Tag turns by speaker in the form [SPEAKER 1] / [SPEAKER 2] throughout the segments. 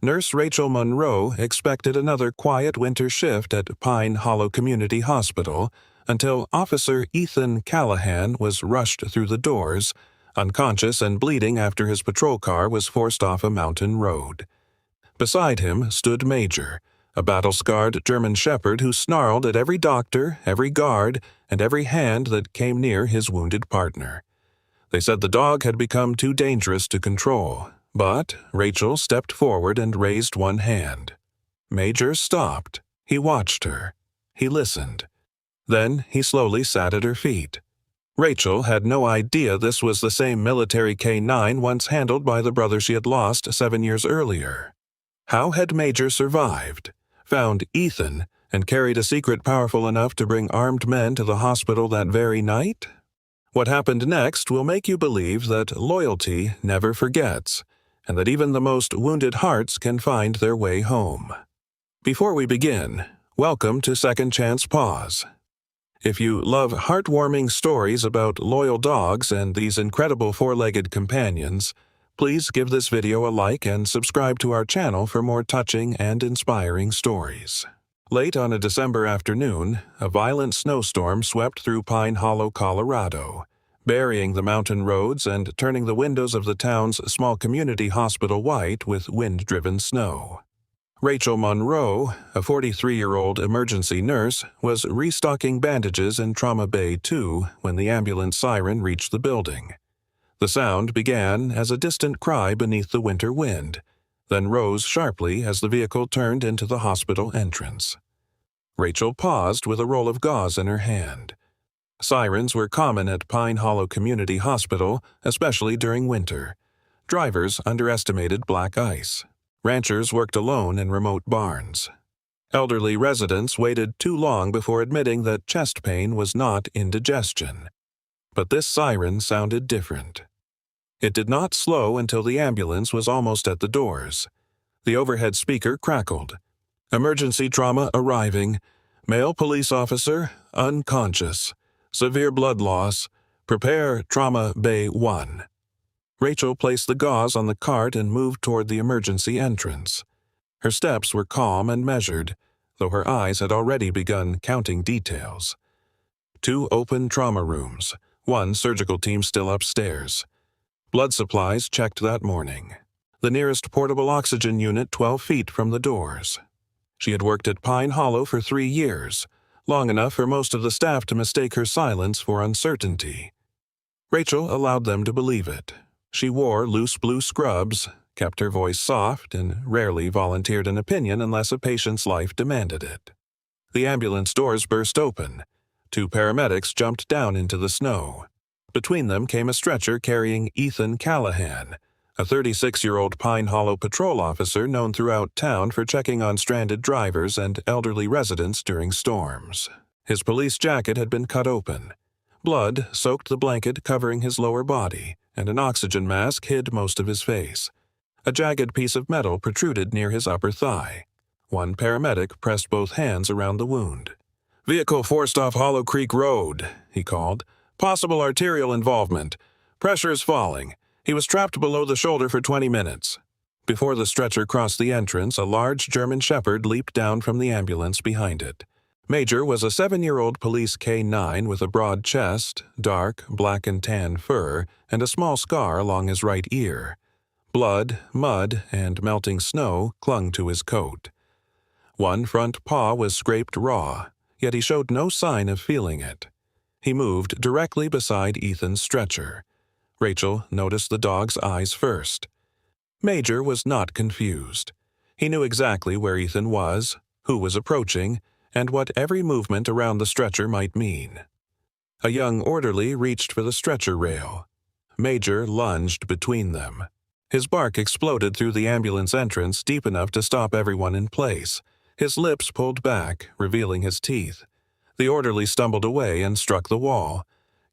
[SPEAKER 1] Nurse Rachel Monroe expected another quiet winter shift at Pine Hollow Community Hospital until Officer Ethan Callahan was rushed through the doors, unconscious and bleeding after his patrol car was forced off a mountain road. Beside him stood Major, a battle-scarred German shepherd who snarled at every doctor, every guard, and every hand that came near his wounded partner. They said the dog had become too dangerous to control, but Rachel stepped forward and raised one hand. Major stopped. He watched her. He listened. Then he slowly sat at her feet. Rachel had no idea this was the same military K-9 once handled by the brother she had lost 7 years earlier. How had Major survived, found Ethan, and carried a secret powerful enough to bring armed men to the hospital that very night? What happened next will make you believe that loyalty never forgets, and that even the most wounded hearts can find their way home. Before we begin, welcome to Second Chance Pause. If you love heartwarming stories about loyal dogs and these incredible four-legged companions, please give this video a like and subscribe to our channel for more touching and inspiring stories. Late on a December afternoon, a violent snowstorm swept through Pine Hollow, Colorado, burying the mountain roads and turning the windows of the town's small community hospital white with wind-driven snow. Rachel Monroe, a 43-year-old emergency nurse, was restocking bandages in Trauma Bay 2 when the ambulance siren reached the building. The sound began as a distant cry beneath the winter wind, then rose sharply as the vehicle turned into the hospital entrance. Rachel paused with a roll of gauze in her hand. Sirens were common at Pine Hollow Community Hospital, especially during winter. Drivers underestimated black ice. Ranchers worked alone in remote barns. Elderly residents waited too long before admitting that chest pain was not indigestion. But this siren sounded different. It did not slow until the ambulance was almost at the doors. The overhead speaker crackled. Emergency trauma arriving. Male police officer, unconscious. Severe blood loss. Prepare Trauma Bay 1. Rachel placed the gauze on the cart and moved toward the emergency entrance. Her steps were calm and measured, though her eyes had already begun counting details. 2 open trauma rooms, 1 surgical team still upstairs. Blood supplies checked that morning. The nearest portable oxygen unit 12 feet from the doors. She had worked at Pine Hollow for 3 years, long enough for most of the staff to mistake her silence for uncertainty. Rachel allowed them to believe it. She wore loose blue scrubs, kept her voice soft, and rarely volunteered an opinion unless a patient's life demanded it. The ambulance doors burst open. 2 paramedics jumped down into the snow. Between them came a stretcher carrying Ethan Callahan, a 36-year-old Pine Hollow patrol officer known throughout town for checking on stranded drivers and elderly residents during storms. His police jacket had been cut open. Blood soaked the blanket covering his lower body, and an oxygen mask hid most of his face. A jagged piece of metal protruded near his upper thigh. One paramedic pressed both hands around the wound. "Vehicle forced off Hollow Creek Road," he called. "Possible arterial involvement. Pressure is falling. He was trapped below the shoulder for 20 minutes. Before the stretcher crossed the entrance, a large German shepherd leaped down from the ambulance behind it. Major was a 7-year-old police K-9 with a broad chest, dark, black and tan fur, and a small scar along his right ear. Blood, mud, and melting snow clung to his coat. One front paw was scraped raw, yet he showed no sign of feeling it. He moved directly beside Ethan's stretcher. Rachel noticed the dog's eyes first. Major was not confused. He knew exactly where Ethan was, who was approaching, and what every movement around the stretcher might mean. A young orderly reached for the stretcher rail. Major lunged between them. His bark exploded through the ambulance entrance deep enough to stop everyone in place. His lips pulled back, revealing his teeth. The orderly stumbled away and struck the wall.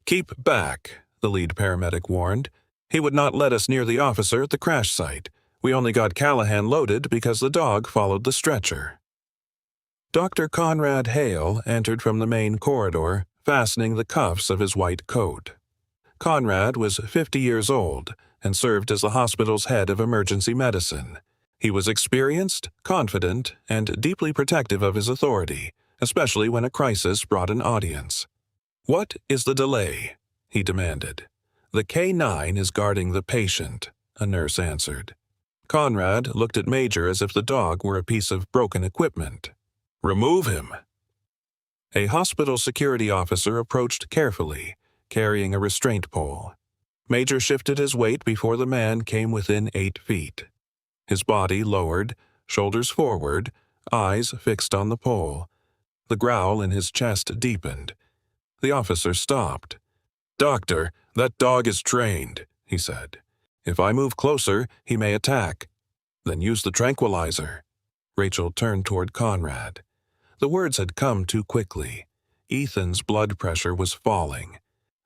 [SPEAKER 1] "Keep back," the lead paramedic warned. "He would not let us near the officer at the crash site. We only got Callahan loaded because the dog followed the stretcher." Dr. Conrad Hale entered from the main corridor, fastening the cuffs of his white coat. Conrad was 50 years old and served as the hospital's head of emergency medicine. He was experienced, confident, and deeply protective of his authority, especially when a crisis brought an audience. "What is the delay?" he demanded. "The K-9 is guarding the patient," a nurse answered. Conrad looked at Major as if the dog were a piece of broken equipment. "Remove him." A hospital security officer approached carefully, carrying a restraint pole. Major shifted his weight before the man came within 8 feet. His body lowered, shoulders forward, eyes fixed on the pole. The growl in his chest deepened. The officer stopped. "Doctor, that dog is trained," he said. "If I move closer, he may attack." "Then use the tranquilizer." Rachel turned toward Conrad. The words had come too quickly. Ethan's blood pressure was falling.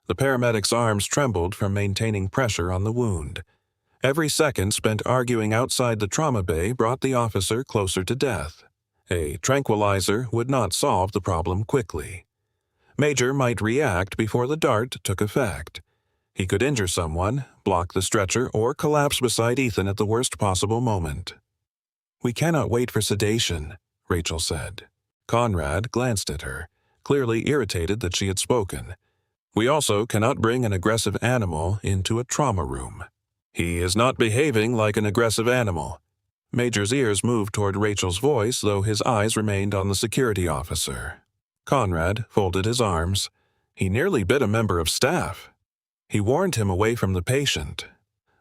[SPEAKER 1] The paramedic's arms trembled from maintaining pressure on the wound. Every second spent arguing outside the trauma bay brought the officer closer to death. A tranquilizer would not solve the problem quickly. Major might react before the dart took effect. He could injure someone, block the stretcher, or collapse beside Ethan at the worst possible moment. "We cannot wait for sedation," Rachel said. Conrad glanced at her, clearly irritated that she had spoken. "We also cannot bring an aggressive animal into a trauma room." "He is not behaving like an aggressive animal." Major's ears moved toward Rachel's voice, though his eyes remained on the security officer. Conrad folded his arms. "He nearly bit a member of staff. He warned him away from the patient.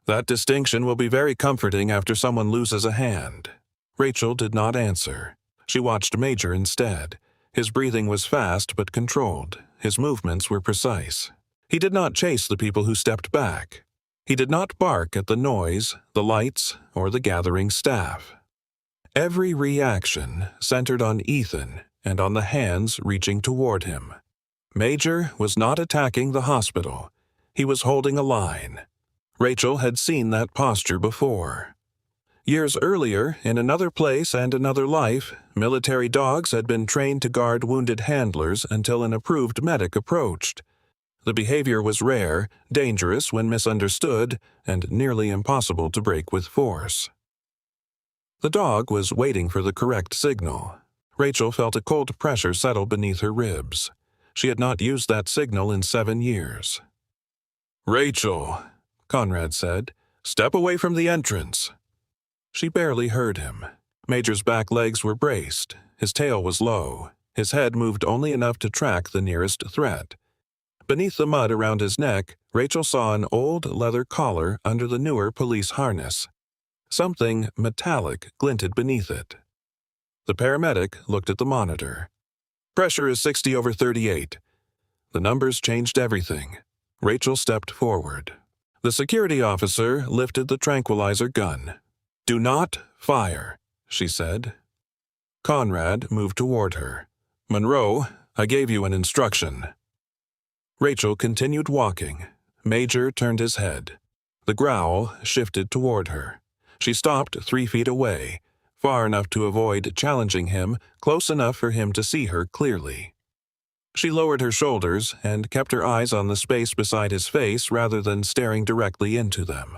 [SPEAKER 1] That distinction will be very comforting after someone loses a hand." Rachel did not answer. She watched Major instead. His breathing was fast but controlled. His movements were precise. He did not chase the people who stepped back. He did not bark at the noise, the lights, or the gathering staff. Every reaction centered on Ethan and on the hands reaching toward him. Major was not attacking the hospital. He was holding a line. Rachel had seen that posture before. Years earlier, in another place and another life, military dogs had been trained to guard wounded handlers until an approved medic approached. The behavior was rare, dangerous when misunderstood, and nearly impossible to break with force. The dog was waiting for the correct signal. Rachel felt a cold pressure settle beneath her ribs. She had not used that signal in 7 years. "Rachel," Conrad said, "step away from the entrance." She barely heard him. Major's back legs were braced. His tail was low. His head moved only enough to track the nearest threat. Beneath the mud around his neck, Rachel saw an old leather collar under the newer police harness. Something metallic glinted beneath it. The paramedic looked at the monitor. "Pressure is 60/38. The numbers changed everything. Rachel stepped forward. The security officer lifted the tranquilizer gun. "Do not fire," she said. Conrad moved toward her. "Monroe, I gave you an instruction." Rachel continued walking. Major turned his head. The growl shifted toward her. She stopped 3 feet away, far enough to avoid challenging him, close enough for him to see her clearly. She lowered her shoulders and kept her eyes on the space beside his face rather than staring directly into them.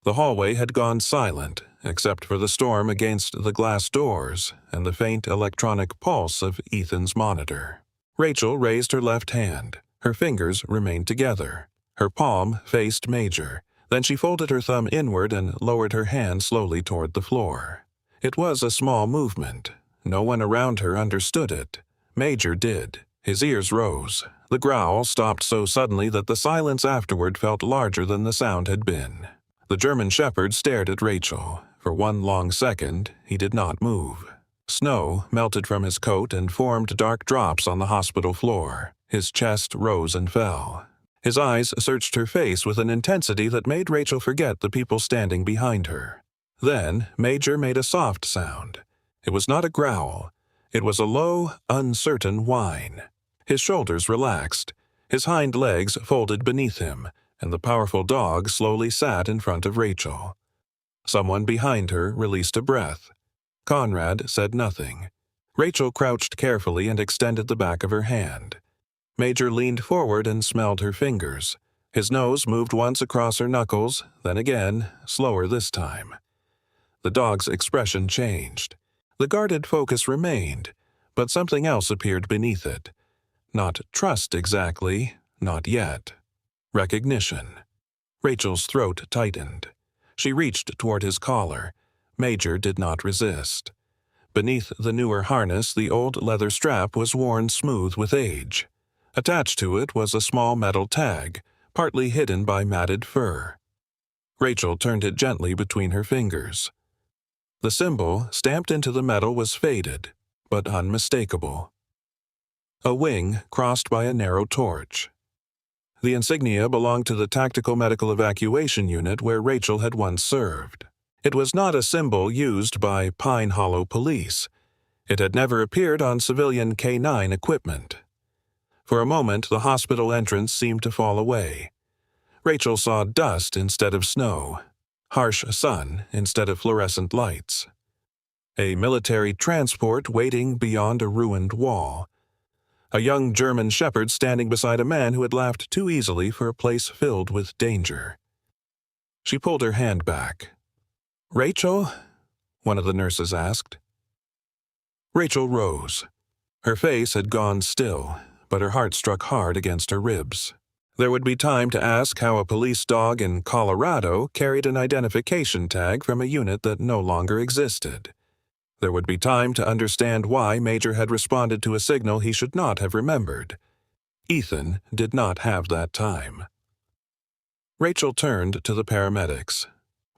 [SPEAKER 1] The hallway had gone silent, except for the storm against the glass doors and the faint electronic pulse of Ethan's monitor. Rachel raised her left hand. Her fingers remained together. Her palm faced Major. Then she folded her thumb inward and lowered her hand slowly toward the floor. It was a small movement. No one around her understood it. Major did. His ears rose. The growl stopped so suddenly that the silence afterward felt larger than the sound had been. The German shepherd stared at Rachel. For one long second, he did not move. Snow melted from his coat and formed dark drops on the hospital floor. His chest rose and fell. His eyes searched her face with an intensity that made Rachel forget the people standing behind her. Then Major made a soft sound. It was not a growl. It was a low, uncertain whine. His shoulders relaxed. His hind legs folded beneath him, and the powerful dog slowly sat in front of Rachel. Someone behind her released a breath. Conrad said nothing. Rachel crouched carefully and extended the back of her hand. Major leaned forward and smelled her fingers. His nose moved once across her knuckles, then again, slower this time. The dog's expression changed. The guarded focus remained, but something else appeared beneath it. Not trust exactly, not yet. Recognition. Rachel's throat tightened. She reached toward his collar. Major did not resist. Beneath the newer harness, the old leather strap was worn smooth with age. Attached to it was a small metal tag, partly hidden by matted fur. Rachel turned it gently between her fingers. The symbol, stamped into the metal, was faded, but unmistakable. A wing crossed by a narrow torch. The insignia belonged to the Tactical Medical Evacuation Unit where Rachel had once served. It was not a symbol used by Pine Hollow Police. It had never appeared on civilian K-9 equipment. For a moment, the hospital entrance seemed to fall away. Rachel saw dust instead of snow, harsh sun instead of fluorescent lights. A military transport waiting beyond a ruined wall. A young German shepherd standing beside a man who had laughed too easily for a place filled with danger. She pulled her hand back. "Rachel?" one of the nurses asked. Rachel rose. Her face had gone still, but her heart struck hard against her ribs. There would be time to ask how a police dog in Colorado carried an identification tag from a unit that no longer existed. There would be time to understand why Major had responded to a signal he should not have remembered. Ethan did not have that time. Rachel turned to the paramedics.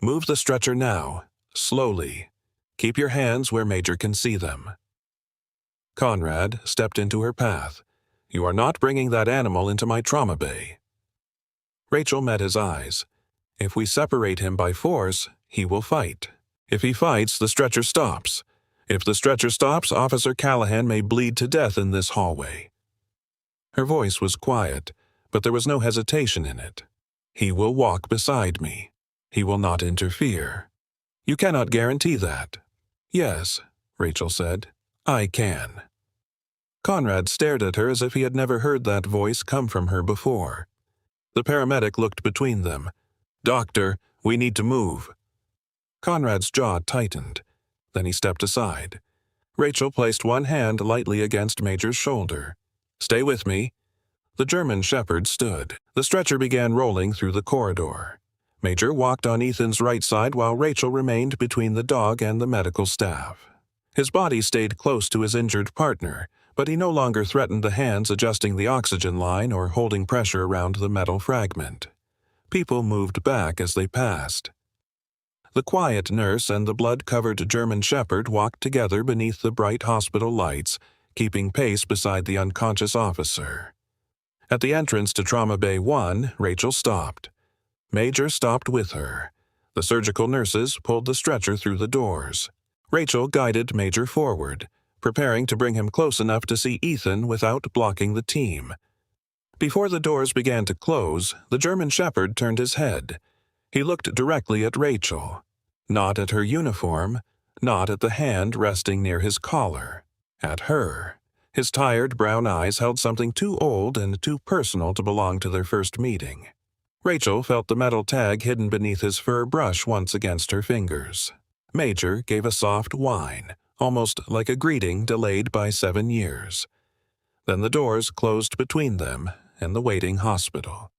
[SPEAKER 1] "Move the stretcher now, slowly. Keep your hands where Major can see them." Conrad stepped into her path. "You are not bringing that animal into my trauma bay." Rachel met his eyes. "If we separate him by force, he will fight. If he fights, the stretcher stops. If the stretcher stops, Officer Callahan may bleed to death in this hallway." Her voice was quiet, but there was no hesitation in it. "He will walk beside me. He will not interfere." "You cannot guarantee that." "Yes," Rachel said. "I can." Conrad stared at her as if he had never heard that voice come from her before. The paramedic looked between them. "Doctor, we need to move." Conrad's jaw tightened. Then he stepped aside. Rachel placed one hand lightly against Major's shoulder. "Stay with me." The German shepherd stood. The stretcher began rolling through the corridor. Major walked on Ethan's right side while Rachel remained between the dog and the medical staff. His body stayed close to his injured partner, but he no longer threatened the hands adjusting the oxygen line or holding pressure around the metal fragment. People moved back as they passed. The quiet nurse and the blood-covered German shepherd walked together beneath the bright hospital lights, keeping pace beside the unconscious officer. At the entrance to Trauma Bay 1, Rachel stopped. Major stopped with her. The surgical nurses pulled the stretcher through the doors. Rachel guided Major forward, preparing to bring him close enough to see Ethan without blocking the team. Before the doors began to close, the German shepherd turned his head. He looked directly at Rachel, not at her uniform, not at the hand resting near his collar, at her. His tired brown eyes held something too old and too personal to belong to their first meeting. Rachel felt the metal tag hidden beneath his fur brush once against her fingers. Major gave a soft whine, almost like a greeting delayed by 7 years. Then the doors closed between them and the waiting hospital.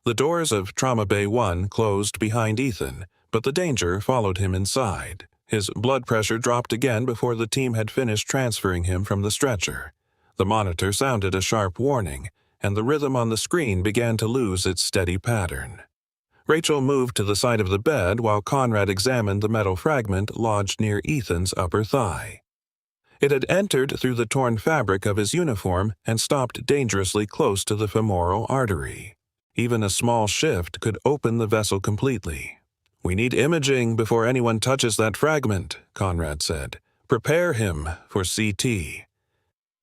[SPEAKER 1] The doors of Trauma Bay 1 closed behind Ethan, but the danger followed him inside. His blood pressure dropped again before the team had finished transferring him from the stretcher. The monitor sounded a sharp warning, and the rhythm on the screen began to lose its steady pattern. Rachel moved to the side of the bed while Conrad examined the metal fragment lodged near Ethan's upper thigh. It had entered through the torn fabric of his uniform and stopped dangerously close to the femoral artery. Even a small shift could open the vessel completely. "We need imaging before anyone touches that fragment," Conrad said. "Prepare him for CT."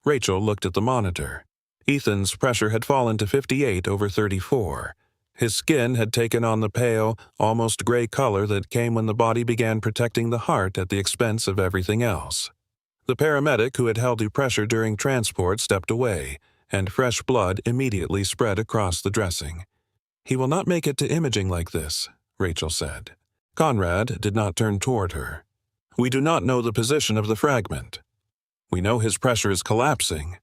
[SPEAKER 1] Rachel looked at the monitor. Ethan's pressure had fallen to 58/34. His skin had taken on the pale, almost gray color that came when the body began protecting the heart at the expense of everything else. The paramedic who had held the pressure during transport stepped away, and fresh blood immediately spread across the dressing. "He will not make it to imaging like this," Rachel said. Conrad did not turn toward her. "We do not know the position of the fragment. We know his pressure is collapsing.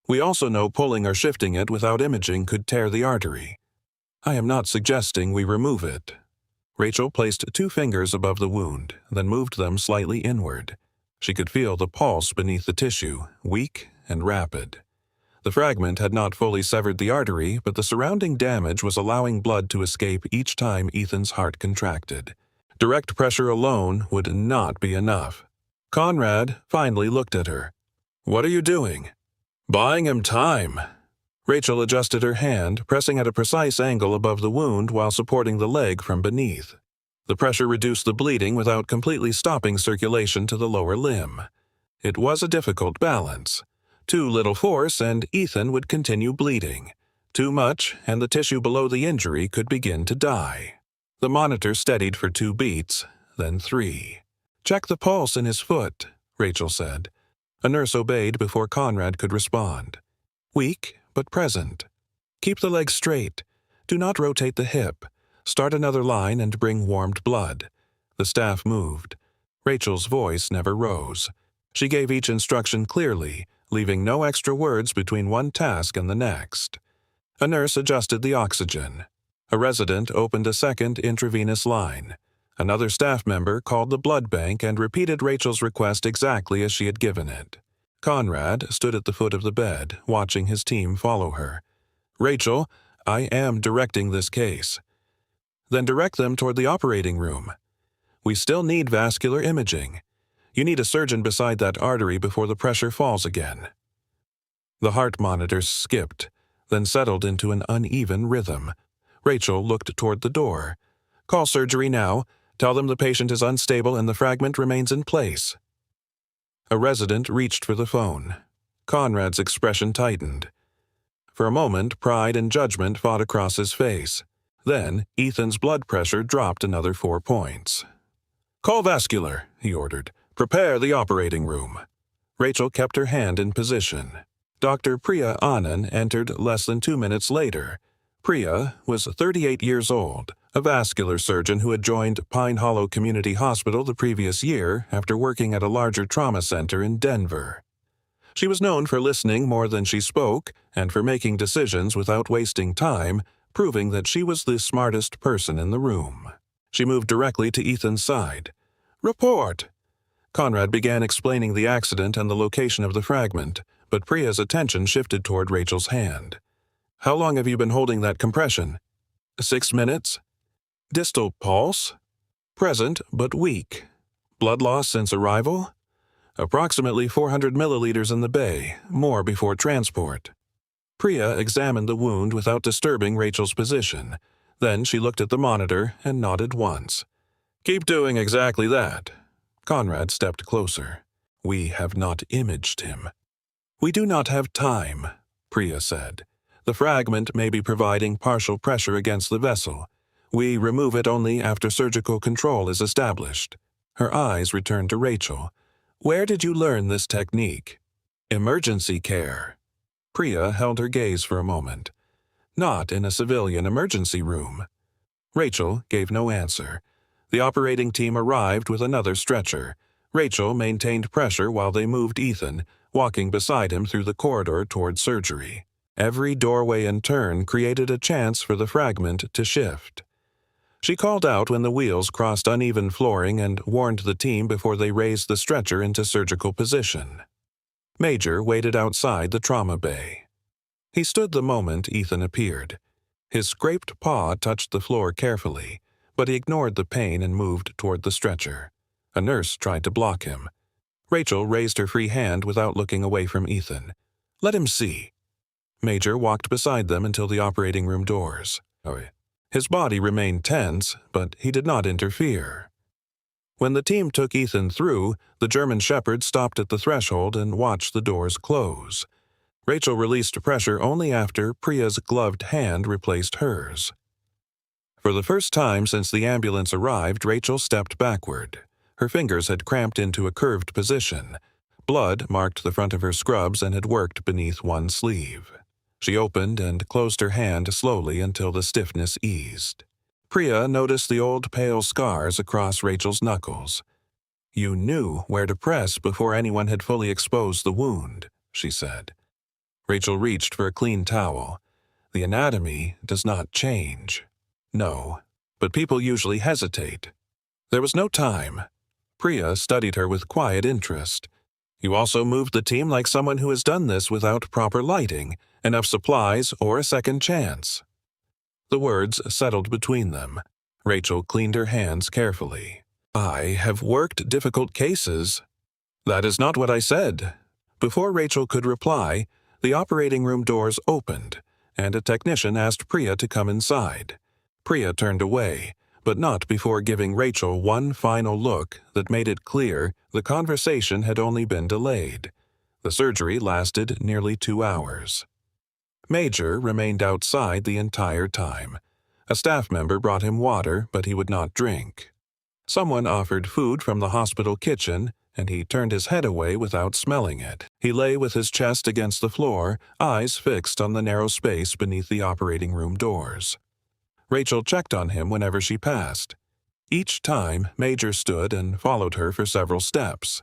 [SPEAKER 1] We also know pulling or shifting it without imaging could tear the artery. I am not suggesting we remove it." Rachel placed 2 fingers above the wound, then moved them slightly inward. She could feel the pulse beneath the tissue, weak and rapid. The fragment had not fully severed the artery, but the surrounding damage was allowing blood to escape each time Ethan's heart contracted. Direct pressure alone would not be enough. Conrad finally looked at her. "What are you doing?" "Buying him time." Rachel adjusted her hand, pressing at a precise angle above the wound while supporting the leg from beneath. The pressure reduced the bleeding without completely stopping circulation to the lower limb. It was a difficult balance. Too little force and Ethan would continue bleeding. Too much and the tissue below the injury could begin to die. The monitor steadied for 2 beats, then 3. "Check the pulse in his foot," Rachel said. A nurse obeyed before Conrad could respond. "Weak, but present. Keep the leg straight. Do not rotate the hip. Start another line and bring warmed blood." The staff moved. Rachel's voice never rose. She gave each instruction clearly, leaving no extra words between one task and the next. A nurse adjusted the oxygen. A resident opened a second intravenous line. Another staff member called the blood bank and repeated Rachel's request exactly as she had given it. Conrad stood at the foot of the bed, watching his team follow her. "Rachel, I am directing this case." "Then direct them toward the operating room. We still need vascular imaging. You need a surgeon beside that artery before the pressure falls again." The heart monitor skipped, then settled into an uneven rhythm. Rachel looked toward the door. "Call surgery now. Tell them the patient is unstable and the fragment remains in place." A resident reached for the phone. Conrad's expression tightened. For a moment, pride and judgment fought across his face. Then, Ethan's blood pressure dropped another 4 points. "Call vascular," he ordered. "Prepare the operating room." Rachel kept her hand in position. Dr. Priya Anand entered less than 2 minutes later. Priya was 38 years old, a vascular surgeon who had joined Pine Hollow Community Hospital the previous year after working at a larger trauma center in Denver. She was known for listening more than she spoke and for making decisions without wasting time, proving that she was the smartest person in the room. She moved directly to Ethan's side. "Report." Conrad began explaining the accident and the location of the fragment, but Priya's attention shifted toward Rachel's hand. "How long have you been holding that compression?" 6 minutes. "Distal pulse?" "Present, but weak." "Blood loss since arrival?" "Approximately 400 milliliters in the bay, more before transport." Priya examined the wound without disturbing Rachel's position. Then she looked at the monitor and nodded once. "Keep doing exactly that." Conrad stepped closer. "We have not imaged him." "We do not have time," Priya said. "The fragment may be providing partial pressure against the vessel. We remove it only after surgical control is established." Her eyes returned to Rachel. "Where did you learn this technique?" "Emergency care." Priya held her gaze for a moment. "Not in a civilian emergency room." Rachel gave no answer. The operating team arrived with another stretcher. Rachel maintained pressure while they moved Ethan, walking beside him through the corridor toward surgery. Every doorway and turn created a chance for the fragment to shift. She called out when the wheels crossed uneven flooring and warned the team before they raised the stretcher into surgical position. Major waited outside the trauma bay. He stood the moment Ethan appeared. His scraped paw touched the floor carefully, but he ignored the pain and moved toward the stretcher. A nurse tried to block him. Rachel raised her free hand without looking away from Ethan. "Let him see." Major walked beside them until the operating room doors. His body remained tense, but he did not interfere. When the team took Ethan through, the German Shepherd stopped at the threshold and watched the doors close. Rachel released pressure only after Priya's gloved hand replaced hers. For the first time since the ambulance arrived, Rachel stepped backward. Her fingers had cramped into a curved position. Blood marked the front of her scrubs and had worked beneath one sleeve. She opened and closed her hand slowly until the stiffness eased. Priya noticed the old pale scars across Rachel's knuckles. "You knew where to press before anyone had fully exposed the wound," she said. Rachel reached for a clean towel. "The anatomy does not change." "No, but people usually hesitate." There was no time. Priya studied her with quiet interest. "You also moved the team like someone who has done this without proper lighting, enough supplies, or a second chance." The words settled between them. Rachel cleaned her hands carefully. "I have worked difficult cases." "That is not what I said." Before Rachel could reply, the operating room doors opened, and a technician asked Priya to come inside. Priya turned away, but not before giving Rachel one final look that made it clear the conversation had only been delayed. The surgery lasted nearly 2 hours. Major remained outside the entire time. A staff member brought him water, but he would not drink. Someone offered food from the hospital kitchen, and he turned his head away without smelling it. He lay with his chest against the floor, eyes fixed on the narrow space beneath the operating room doors. Rachel checked on him whenever she passed. Each time, Major stood and followed her for several steps.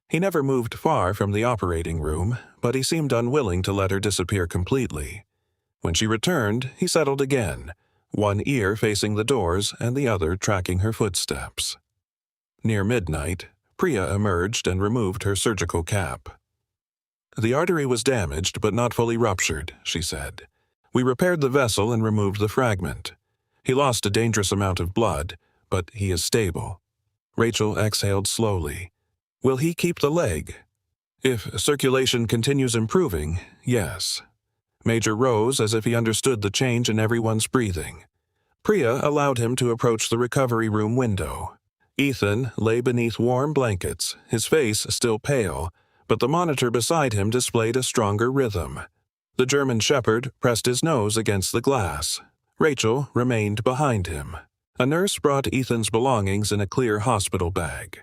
[SPEAKER 1] He never moved far from the operating room, but he seemed unwilling to let her disappear completely. When she returned, he settled again, one ear facing the doors and the other tracking her footsteps. Near midnight, Priya emerged and removed her surgical cap. "The artery was damaged but not fully ruptured," she said. "We repaired the vessel and removed the fragment. He lost a dangerous amount of blood, but he is stable." Rachel exhaled slowly. "Will he keep the leg?" "If circulation continues improving, yes." Major rose as if he understood the change in everyone's breathing. Priya allowed him to approach the recovery room window. Ethan lay beneath warm blankets, his face still pale, but the monitor beside him displayed a stronger rhythm. The German shepherd pressed his nose against the glass. Rachel remained behind him. A nurse brought Ethan's belongings in a clear hospital bag.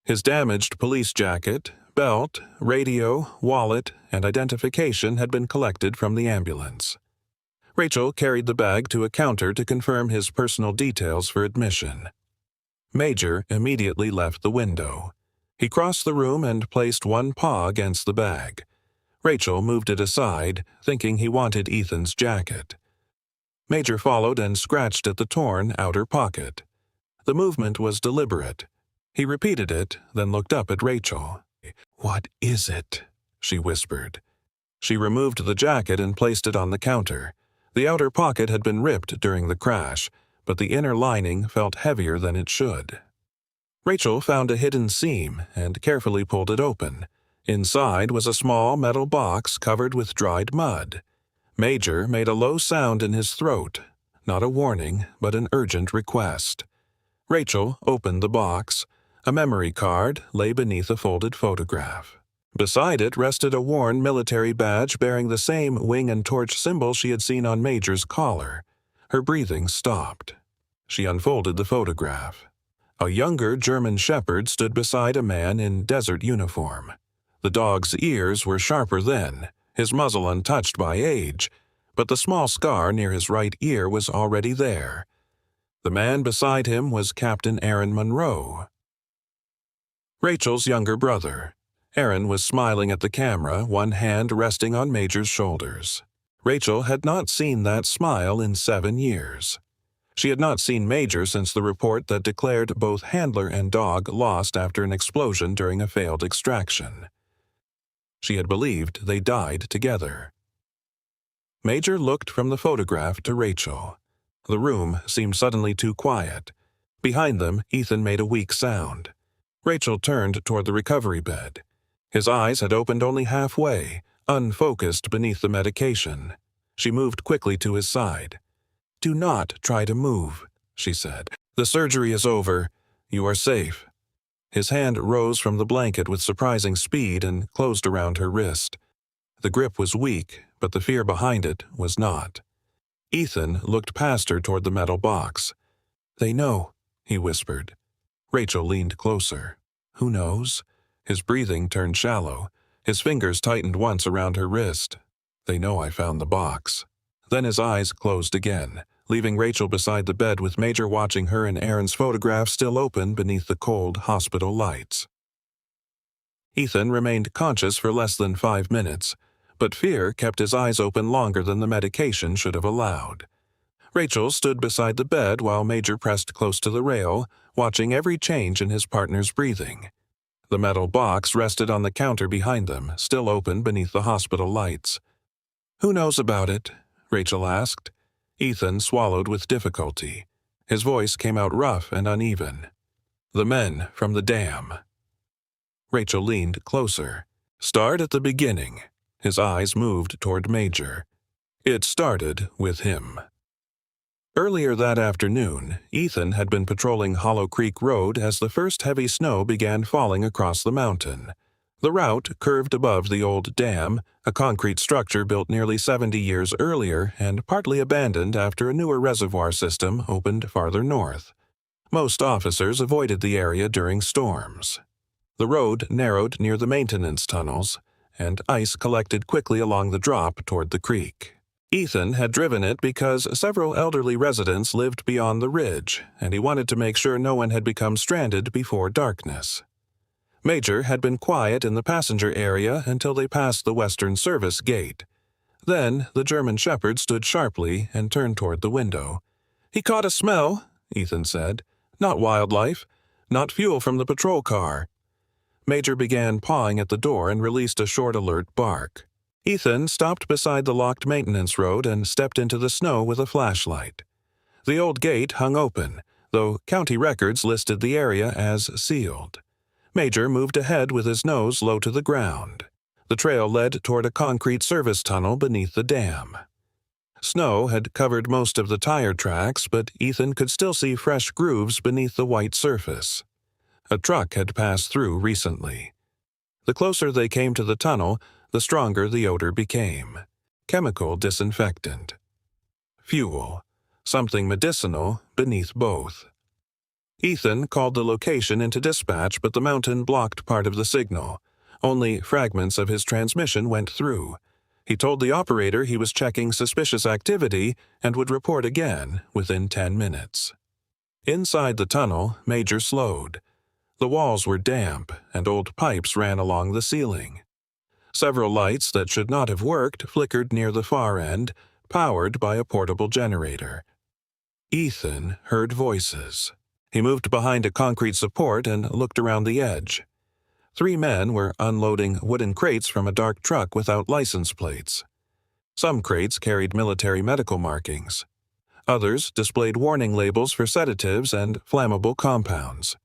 [SPEAKER 1] His damaged police jacket, belt, radio, wallet, and identification had been collected from the ambulance. Rachel carried the bag to a counter to confirm his personal details for admission. Major immediately left the window. He crossed the room and placed one paw against the bag. Rachel moved it aside, thinking he wanted Ethan's jacket. Major followed and scratched at the torn outer pocket. The movement was deliberate. He repeated it, then looked up at Rachel. "What is it?" she whispered. She removed the jacket and placed it on the counter. The outer pocket had been ripped during the crash, but the inner lining felt heavier than it should. Rachel found a hidden seam and carefully pulled it open. Inside was a small metal box covered with dried mud. Major made a low sound in his throat, not a warning, but an urgent request. Rachel opened the box. A memory card lay beneath a folded photograph. Beside it rested a worn military badge bearing the same wing and torch symbol she had seen on Major's collar. Her breathing stopped. She unfolded the photograph. A younger German shepherd stood beside a man in desert uniform. The dog's ears were sharper then, his muzzle untouched by age, but the small scar near his right ear was already there. The man beside him was Captain Aaron Monroe, Rachel's younger brother. Aaron was smiling at the camera, one hand resting on Major's shoulders. Rachel had not seen that smile in 7 years. She had not seen Major since the report that declared both handler and dog lost after an explosion during a failed extraction. She had believed they died together. Major looked from the photograph to Rachel. The room seemed suddenly too quiet. Behind them, Ethan made a weak sound. Rachel turned toward the recovery bed. His eyes had opened only halfway, unfocused beneath the medication. She moved quickly to his side. "Do not try to move," she said. "The surgery is over. You are safe." His hand rose from the blanket with surprising speed and closed around her wrist. The grip was weak, but the fear behind it was not. Ethan looked past her toward the metal box. "They know," he whispered. Rachel leaned closer. "Who knows?" His breathing turned shallow. His fingers tightened once around her wrist. "They know I found the box." Then his eyes closed again, leaving Rachel beside the bed with Major watching her and Aaron's photograph still open beneath the cold hospital lights. Ethan remained conscious for less than 5 minutes, but fear kept his eyes open longer than the medication should have allowed. Rachel stood beside the bed while Major pressed close to the rail, watching every change in his partner's breathing. The metal box rested on the counter behind them, still open beneath the hospital lights. "Who knows about it?" Rachel asked. Ethan swallowed with difficulty. His voice came out rough and uneven. "The men from the dam." Rachel leaned closer. "Start at the beginning." His eyes moved toward Major. "It started with him." Earlier that afternoon, Ethan had been patrolling Hollow Creek Road as the first heavy snow began falling across the mountain. The route curved above the old dam, a concrete structure built nearly 70 years earlier and partly abandoned after a newer reservoir system opened farther north. Most officers avoided the area during storms. The road narrowed near the maintenance tunnels, and ice collected quickly along the drop toward the creek. Ethan had driven it because several elderly residents lived beyond the ridge, and he wanted to make sure no one had become stranded before darkness. Major had been quiet in the passenger area until they passed the Western Service gate. Then the German Shepherd stood sharply and turned toward the window. "He caught a smell," Ethan said. "Not wildlife. Not fuel from the patrol car." Major began pawing at the door and released a short alert bark. Ethan stopped beside the locked maintenance road and stepped into the snow with a flashlight. The old gate hung open, though county records listed the area as sealed. Major moved ahead with his nose low to the ground. The trail led toward a concrete service tunnel beneath the dam. Snow had covered most of the tire tracks, but Ethan could still see fresh grooves beneath the white surface. A truck had passed through recently. The closer they came to the tunnel, the stronger the odor became. Chemical disinfectant. Fuel. Something medicinal beneath both. Ethan called the location into dispatch, but the mountain blocked part of the signal. Only fragments of his transmission went through. He told the operator he was checking suspicious activity and would report again within 10 minutes. Inside the tunnel, Major slowed. The walls were damp, and old pipes ran along the ceiling. Several lights that should not have worked flickered near the far end, powered by a portable generator. Ethan heard voices. He moved behind a concrete support and looked around the edge. 3 men were unloading wooden crates from a dark truck without license plates. Some crates carried military medical markings. Others displayed warning labels for sedatives and flammable compounds.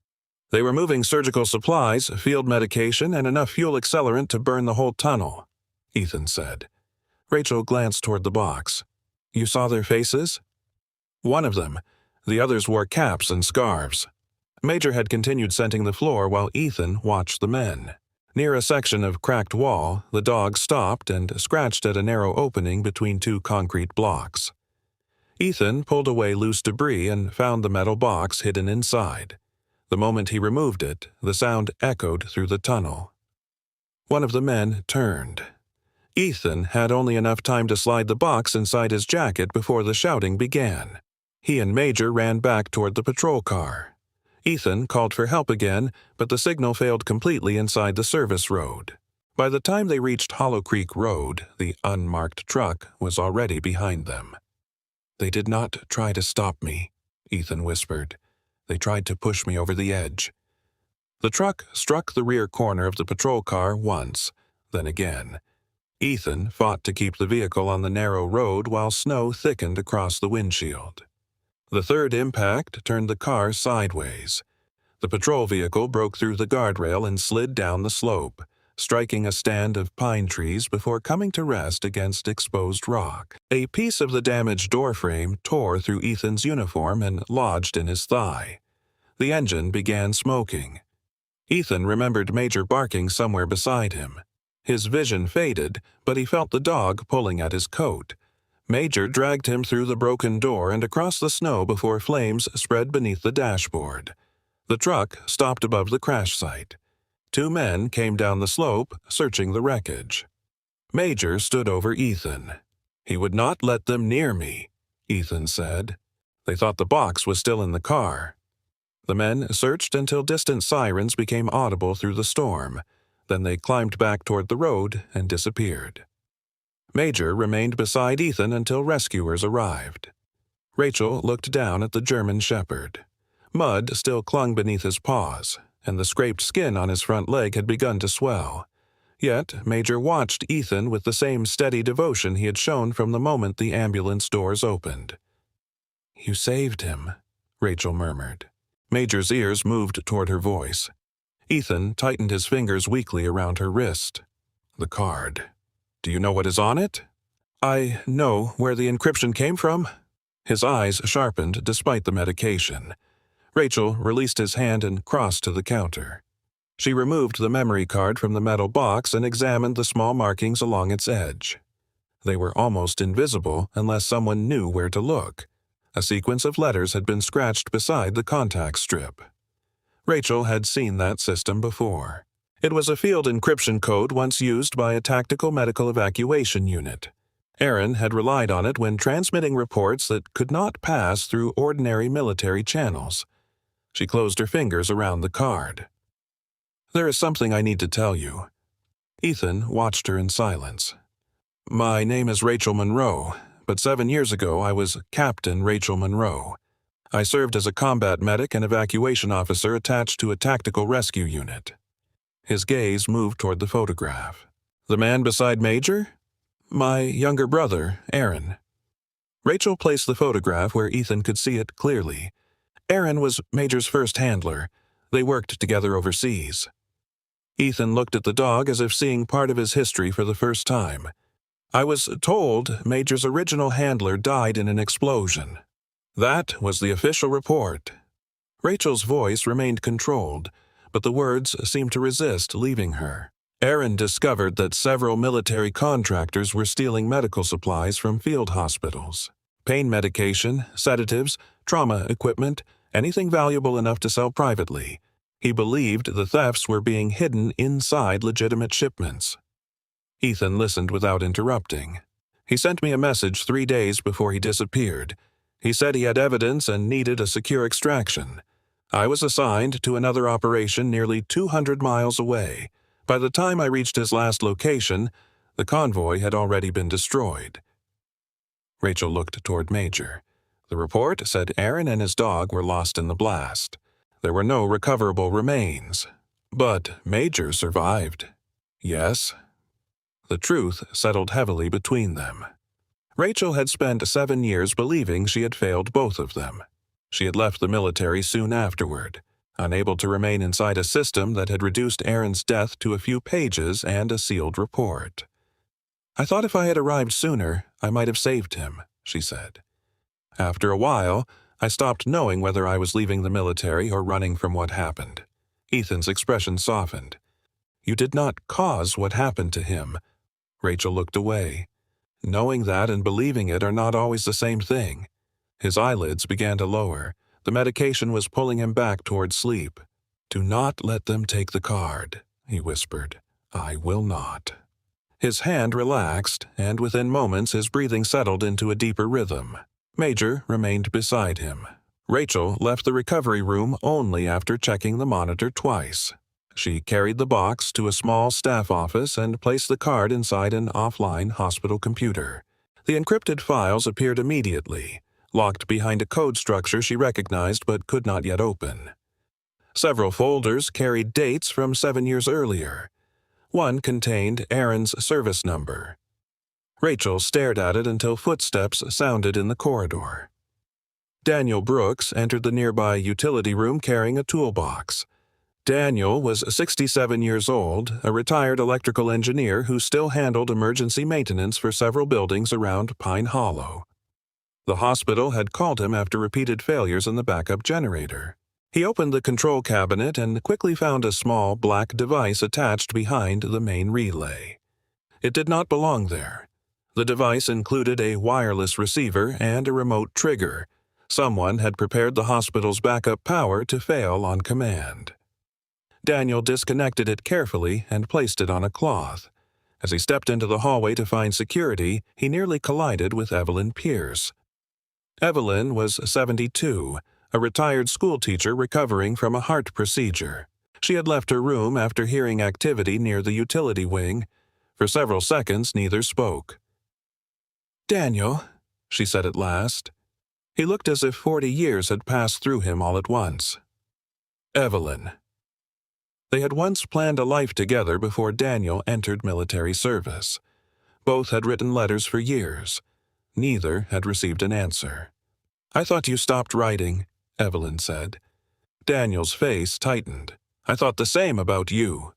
[SPEAKER 1] They were moving surgical supplies, field medication, and enough fuel accelerant to burn the whole tunnel, Ethan said. Rachel glanced toward the box. "You saw their faces?" "One of them. The others wore caps and scarves." Major had continued scenting the floor while Ethan watched the men. Near a section of cracked wall, the dog stopped and scratched at a narrow opening between 2 concrete blocks. Ethan pulled away loose debris and found the metal box hidden inside. The moment he removed it, the sound echoed through the tunnel. One of the men turned. Ethan had only enough time to slide the box inside his jacket before the shouting began. He and Major ran back toward the patrol car. Ethan called for help again, but the signal failed completely inside the service road. By the time they reached Hollow Creek Road, the unmarked truck was already behind them. "They did not try to stop me," Ethan whispered. "They tried to push me over the edge." The truck struck the rear corner of the patrol car once, then again. Ethan fought to keep the vehicle on the narrow road while snow thickened across the windshield. The third impact turned the car sideways. The patrol vehicle broke through the guardrail and slid down the slope, striking a stand of pine trees before coming to rest against exposed rock. A piece of the damaged doorframe tore through Ethan's uniform and lodged in his thigh. The engine began smoking. Ethan remembered Major barking somewhere beside him. His vision faded, but he felt the dog pulling at his coat. Major dragged him through the broken door and across the snow before flames spread beneath the dashboard. The truck stopped above the crash site. 2 men came down the slope, searching the wreckage. Major stood over Ethan. "He would not let them near me," Ethan said. They thought the box was still in the car. The men searched until distant sirens became audible through the storm. Then they climbed back toward the road and disappeared. Major remained beside Ethan until rescuers arrived. Rachel looked down at the German shepherd. Mud still clung beneath his paws, and the scraped skin on his front leg had begun to swell. Yet Major watched Ethan with the same steady devotion he had shown from the moment the ambulance doors opened. "You saved him," Rachel murmured. Major's ears moved toward her voice. Ethan tightened his fingers weakly around her wrist. "The card. Do you know what is on it?" "I know where the encryption came from." His eyes sharpened despite the medication. Rachel released his hand and crossed to the counter. She removed the memory card from the metal box and examined the small markings along its edge. They were almost invisible unless someone knew where to look. A sequence of letters had been scratched beside the contact strip. Rachel had seen that system before. It was a field encryption code once used by a tactical medical evacuation unit. Aaron had relied on it when transmitting reports that could not pass through ordinary military channels. She closed her fingers around the card. "There is something I need to tell you." Ethan watched her in silence. "My name is Rachel Monroe, but 7 years ago I was Captain Rachel Monroe. I served as a combat medic and evacuation officer attached to a tactical rescue unit." His gaze moved toward the photograph. "The man beside Major?" "My younger brother, Aaron." Rachel placed the photograph where Ethan could see it clearly. Aaron was Major's first handler. They worked together overseas. Ethan looked at the dog as if seeing part of his history for the first time. "I was told Major's original handler died in an explosion. That was the official report." Rachel's voice remained controlled, but the words seemed to resist leaving her. Aaron discovered that several military contractors were stealing medical supplies from field hospitals. Pain medication, sedatives, trauma equipment, anything valuable enough to sell privately. He believed the thefts were being hidden inside legitimate shipments. Ethan listened without interrupting. "He sent me a message 3 days before he disappeared. He said he had evidence and needed a secure extraction. I was assigned to another operation nearly 200 miles away. By the time I reached his last location, the convoy had already been destroyed." Rachel looked toward Major. The report said Aaron and his dog were lost in the blast. There were no recoverable remains. But Major survived. Yes. The truth settled heavily between them. Rachel had spent 7 years believing she had failed both of them. She had left the military soon afterward, unable to remain inside a system that had reduced Aaron's death to a few pages and a sealed report. "I thought if I had arrived sooner, I might have saved him," she said. "After a while, I stopped knowing whether I was leaving the military or running from what happened." Ethan's expression softened. "You did not cause what happened to him." Rachel looked away. Knowing that and believing it are not always the same thing. His eyelids began to lower. The medication was pulling him back toward sleep. "Do not let them take the card," he whispered. "I will not." His hand relaxed, and within moments his breathing settled into a deeper rhythm. Major remained beside him. Rachel left the recovery room only after checking the monitor twice. She carried the box to a small staff office and placed the card inside an offline hospital computer. The encrypted files appeared immediately, locked behind a code structure she recognized but could not yet open. Several folders carried dates from 7 years earlier. One contained Aaron's service number. Rachel stared at it until footsteps sounded in the corridor. Daniel Brooks entered the nearby utility room carrying a toolbox. Daniel was 67 years old, a retired electrical engineer who still handled emergency maintenance for several buildings around Pine Hollow. The hospital had called him after repeated failures in the backup generator. He opened the control cabinet and quickly found a small black device attached behind the main relay. It did not belong there. The device included a wireless receiver and a remote trigger. Someone had prepared the hospital's backup power to fail on command. Daniel disconnected it carefully and placed it on a cloth. As he stepped into the hallway to find security, he nearly collided with Evelyn Pierce. Evelyn was 72, a retired schoolteacher recovering from a heart procedure. She had left her room after hearing activity near the utility wing. For several seconds, neither spoke. "Daniel," she said at last. He looked as if 40 years had passed through him all at once. "Evelyn." They had once planned a life together before Daniel entered military service. Both had written letters for years. Neither had received an answer. "I thought you stopped writing," Evelyn said. Daniel's face tightened. "I thought the same about you."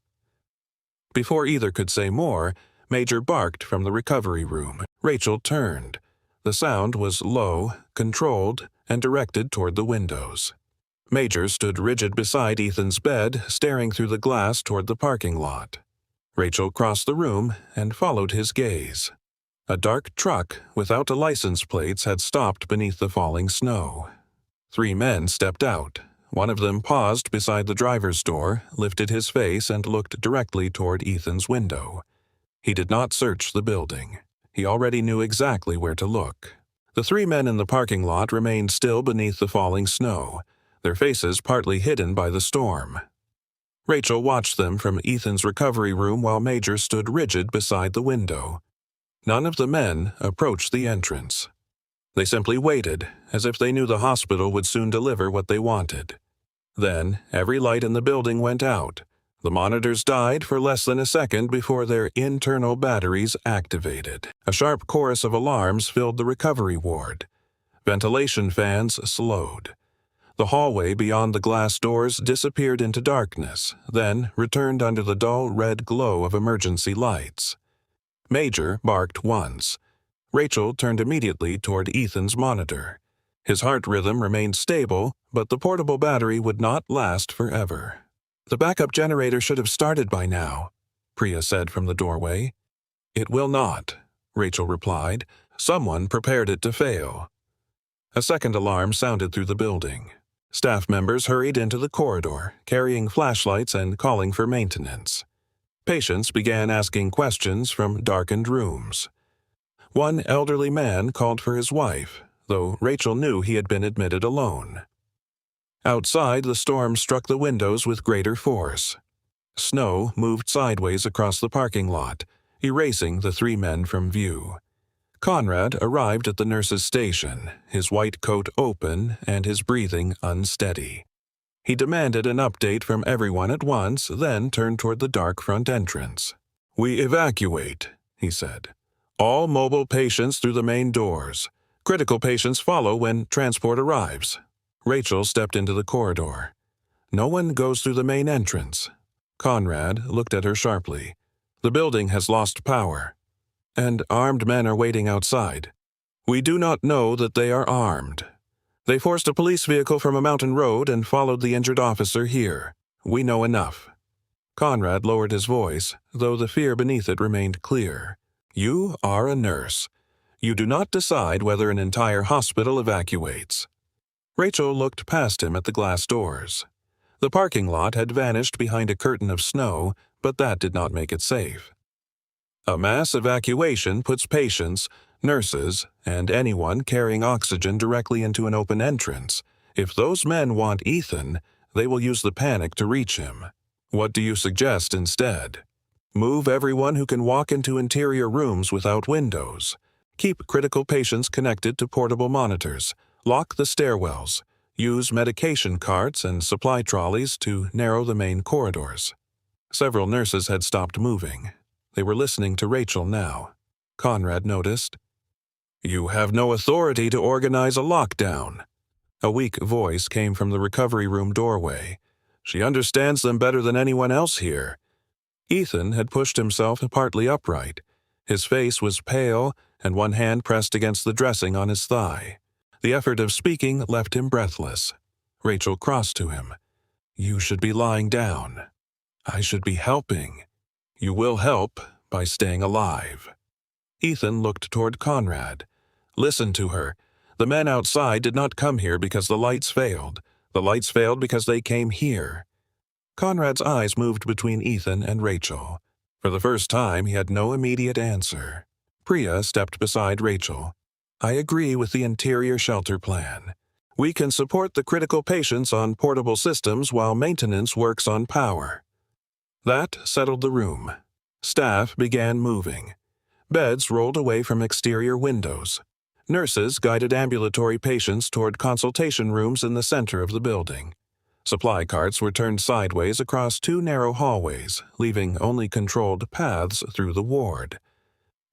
[SPEAKER 1] Before either could say more, Major barked from the recovery room. Rachel turned. The sound was low, controlled, and directed toward the windows. Major stood rigid beside Ethan's bed, staring through the glass toward the parking lot. Rachel crossed the room and followed his gaze. A dark truck without license plates had stopped beneath the falling snow. 3 men stepped out. One of them paused beside the driver's door, lifted his face, and looked directly toward Ethan's window. He did not search the building. He already knew exactly where to look. The 3 men in the parking lot remained still beneath the falling snow, their faces partly hidden by the storm. Rachel watched them from Ethan's recovery room while Major stood rigid beside the window. None of the men approached the entrance. They simply waited, as if they knew the hospital would soon deliver what they wanted. Then, every light in the building went out. The monitors died for less than a second before their internal batteries activated. A sharp chorus of alarms filled the recovery ward. Ventilation fans slowed. The hallway beyond the glass doors disappeared into darkness, then returned under the dull red glow of emergency lights. Major barked once. Rachel turned immediately toward Ethan's monitor. His heart rhythm remained stable, but the portable battery would not last forever. "The backup generator should have started by now," Priya said from the doorway. "It will not," Rachel replied. "Someone prepared it to fail." A second alarm sounded through the building. Staff members hurried into the corridor, carrying flashlights and calling for maintenance. Patients began asking questions from darkened rooms. One elderly man called for his wife, though Rachel knew he had been admitted alone. Outside, the storm struck the windows with greater force. Snow moved sideways across the parking lot, erasing the 3 men from view. Conrad arrived at the nurse's station, his white coat open and his breathing unsteady. He demanded an update from everyone at once, then turned toward the dark front entrance. "We evacuate," he said. "All mobile patients through the main doors. Critical patients follow when transport arrives." Rachel stepped into the corridor. "No one goes through the main entrance." Conrad looked at her sharply. "The building has lost power. And armed men are waiting outside. We do not know that they are armed. They forced a police vehicle from a mountain road and followed the injured officer here. We know enough." Conrad lowered his voice, though the fear beneath it remained clear. "You are a nurse. You do not decide whether an entire hospital evacuates." Rachel looked past him at the glass doors. The parking lot had vanished behind a curtain of snow, but that did not make it safe. A mass evacuation puts patients, nurses, and anyone carrying oxygen directly into an open entrance. If those men want Ethan, they will use the panic to reach him. What do you suggest instead? Move everyone who can walk into interior rooms without windows. Keep critical patients connected to portable monitors. Lock the stairwells. Use medication carts and supply trolleys to narrow the main corridors. Several nurses had stopped moving. They were listening to Rachel now. Conrad noticed. "You have no authority to organize a lockdown." A weak voice came from the recovery room doorway. "She understands them better than anyone else here." Ethan had pushed himself partly upright. His face was pale, and one hand pressed against the dressing on his thigh. The effort of speaking left him breathless. Rachel crossed to him. "You should be lying down. I should be helping. You will help by staying alive." Ethan looked toward Conrad. "Listen to her. The men outside did not come here because the lights failed. The lights failed because they came here." Conrad's eyes moved between Ethan and Rachel. For the first time, he had no immediate answer. Priya stepped beside Rachel. I agree with the interior shelter plan. We can support the critical patients on portable systems while maintenance works on power. That settled the room. Staff began moving. Beds rolled away from exterior windows. Nurses guided ambulatory patients toward consultation rooms in the center of the building. Supply carts were turned sideways across two narrow hallways, leaving only controlled paths through the ward.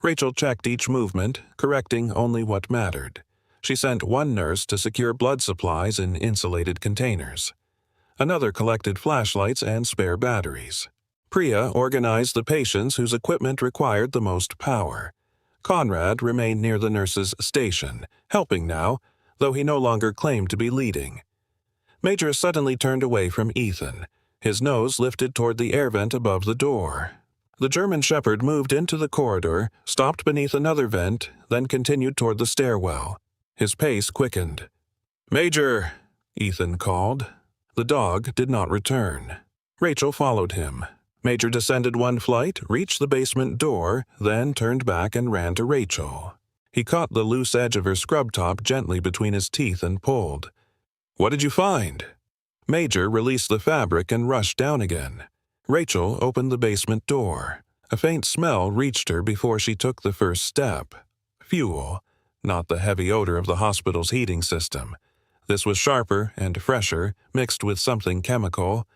[SPEAKER 1] Rachel checked each movement, correcting only what mattered. She sent one nurse to secure blood supplies in insulated containers. Another collected flashlights and spare batteries. Priya organized the patients whose equipment required the most power. Conrad remained near the nurse's station, helping now, though he no longer claimed to be leading. Major suddenly turned away from Ethan. His nose lifted toward the air vent above the door. The German Shepherd moved into the corridor, stopped beneath another vent, then continued toward the stairwell. His pace quickened. "Major," Ethan called. The dog did not return. Rachel followed him. Major descended one flight, reached the basement door, then turned back and ran to Rachel. He caught the loose edge of her scrub top gently between his teeth and pulled. "What did you find?" Major released the fabric and rushed down again. Rachel opened the basement door. A faint smell reached her before she took the first step. Fuel, not the heavy odor of the hospital's heating system. This was sharper and fresher, mixed with something chemical.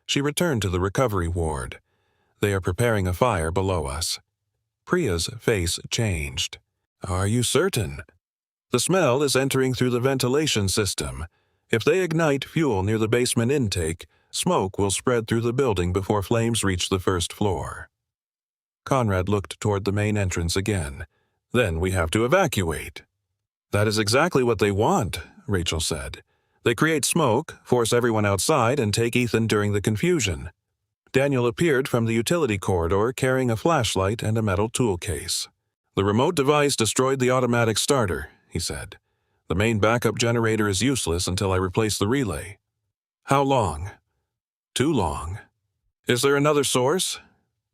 [SPEAKER 1] She returned to the recovery ward. "They are preparing a fire below us." Priya's face changed. "Are you certain?" "The smell is entering through the ventilation system. If they ignite fuel near the basement intake, smoke will spread through the building before flames reach the first floor." Conrad looked toward the main entrance again. "Then we have to evacuate." "That is exactly what they want," Rachel said. "They create smoke, force everyone outside, and take Ethan during the confusion." Daniel appeared from the utility corridor carrying a flashlight and a metal tool case. "The remote device destroyed the automatic starter," he said. "The main backup generator is useless until I replace the relay." "How long?" "Too long." "Is there another source?"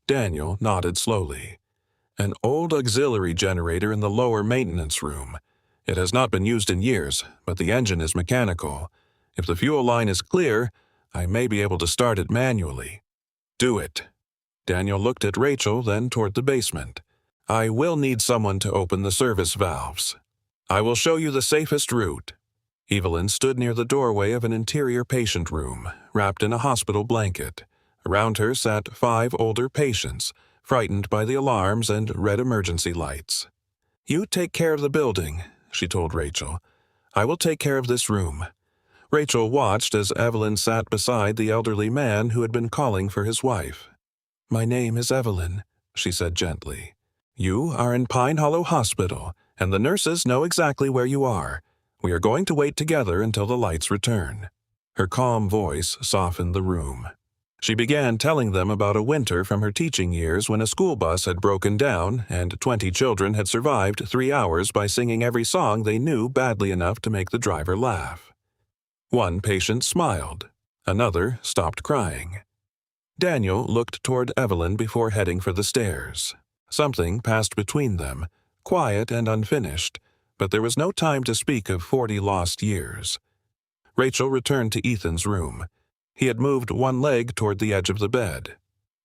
[SPEAKER 1] Daniel nodded slowly. "An old auxiliary generator in the lower maintenance room. It has not been used in years, but the engine is mechanical. If the fuel line is clear, I may be able to start it manually." "Do it." Daniel looked at Rachel, then toward the basement. "I will need someone to open the service valves. I will show you the safest route." Evelyn stood near the doorway of an interior patient room, wrapped in a hospital blanket. Around her sat 5 older patients, frightened by the alarms and red emergency lights. "You take care of the building," she told Rachel. "I will take care of this room." Rachel watched as Evelyn sat beside the elderly man who had been calling for his wife. "My name is Evelyn," she said gently. "You are in Pine Hollow Hospital, and the nurses know exactly where you are. We are going to wait together until the lights return." Her calm voice softened the room. She began telling them about a winter from her teaching years when a school bus had broken down and 20 children had survived 3 hours by singing every song they knew badly enough to make the driver laugh. One patient smiled. Another stopped crying. Daniel looked toward Evelyn before heading for the stairs. Something passed between them, quiet and unfinished, but there was no time to speak of 40 lost years. Rachel returned to Ethan's room. He had moved one leg toward the edge of the bed.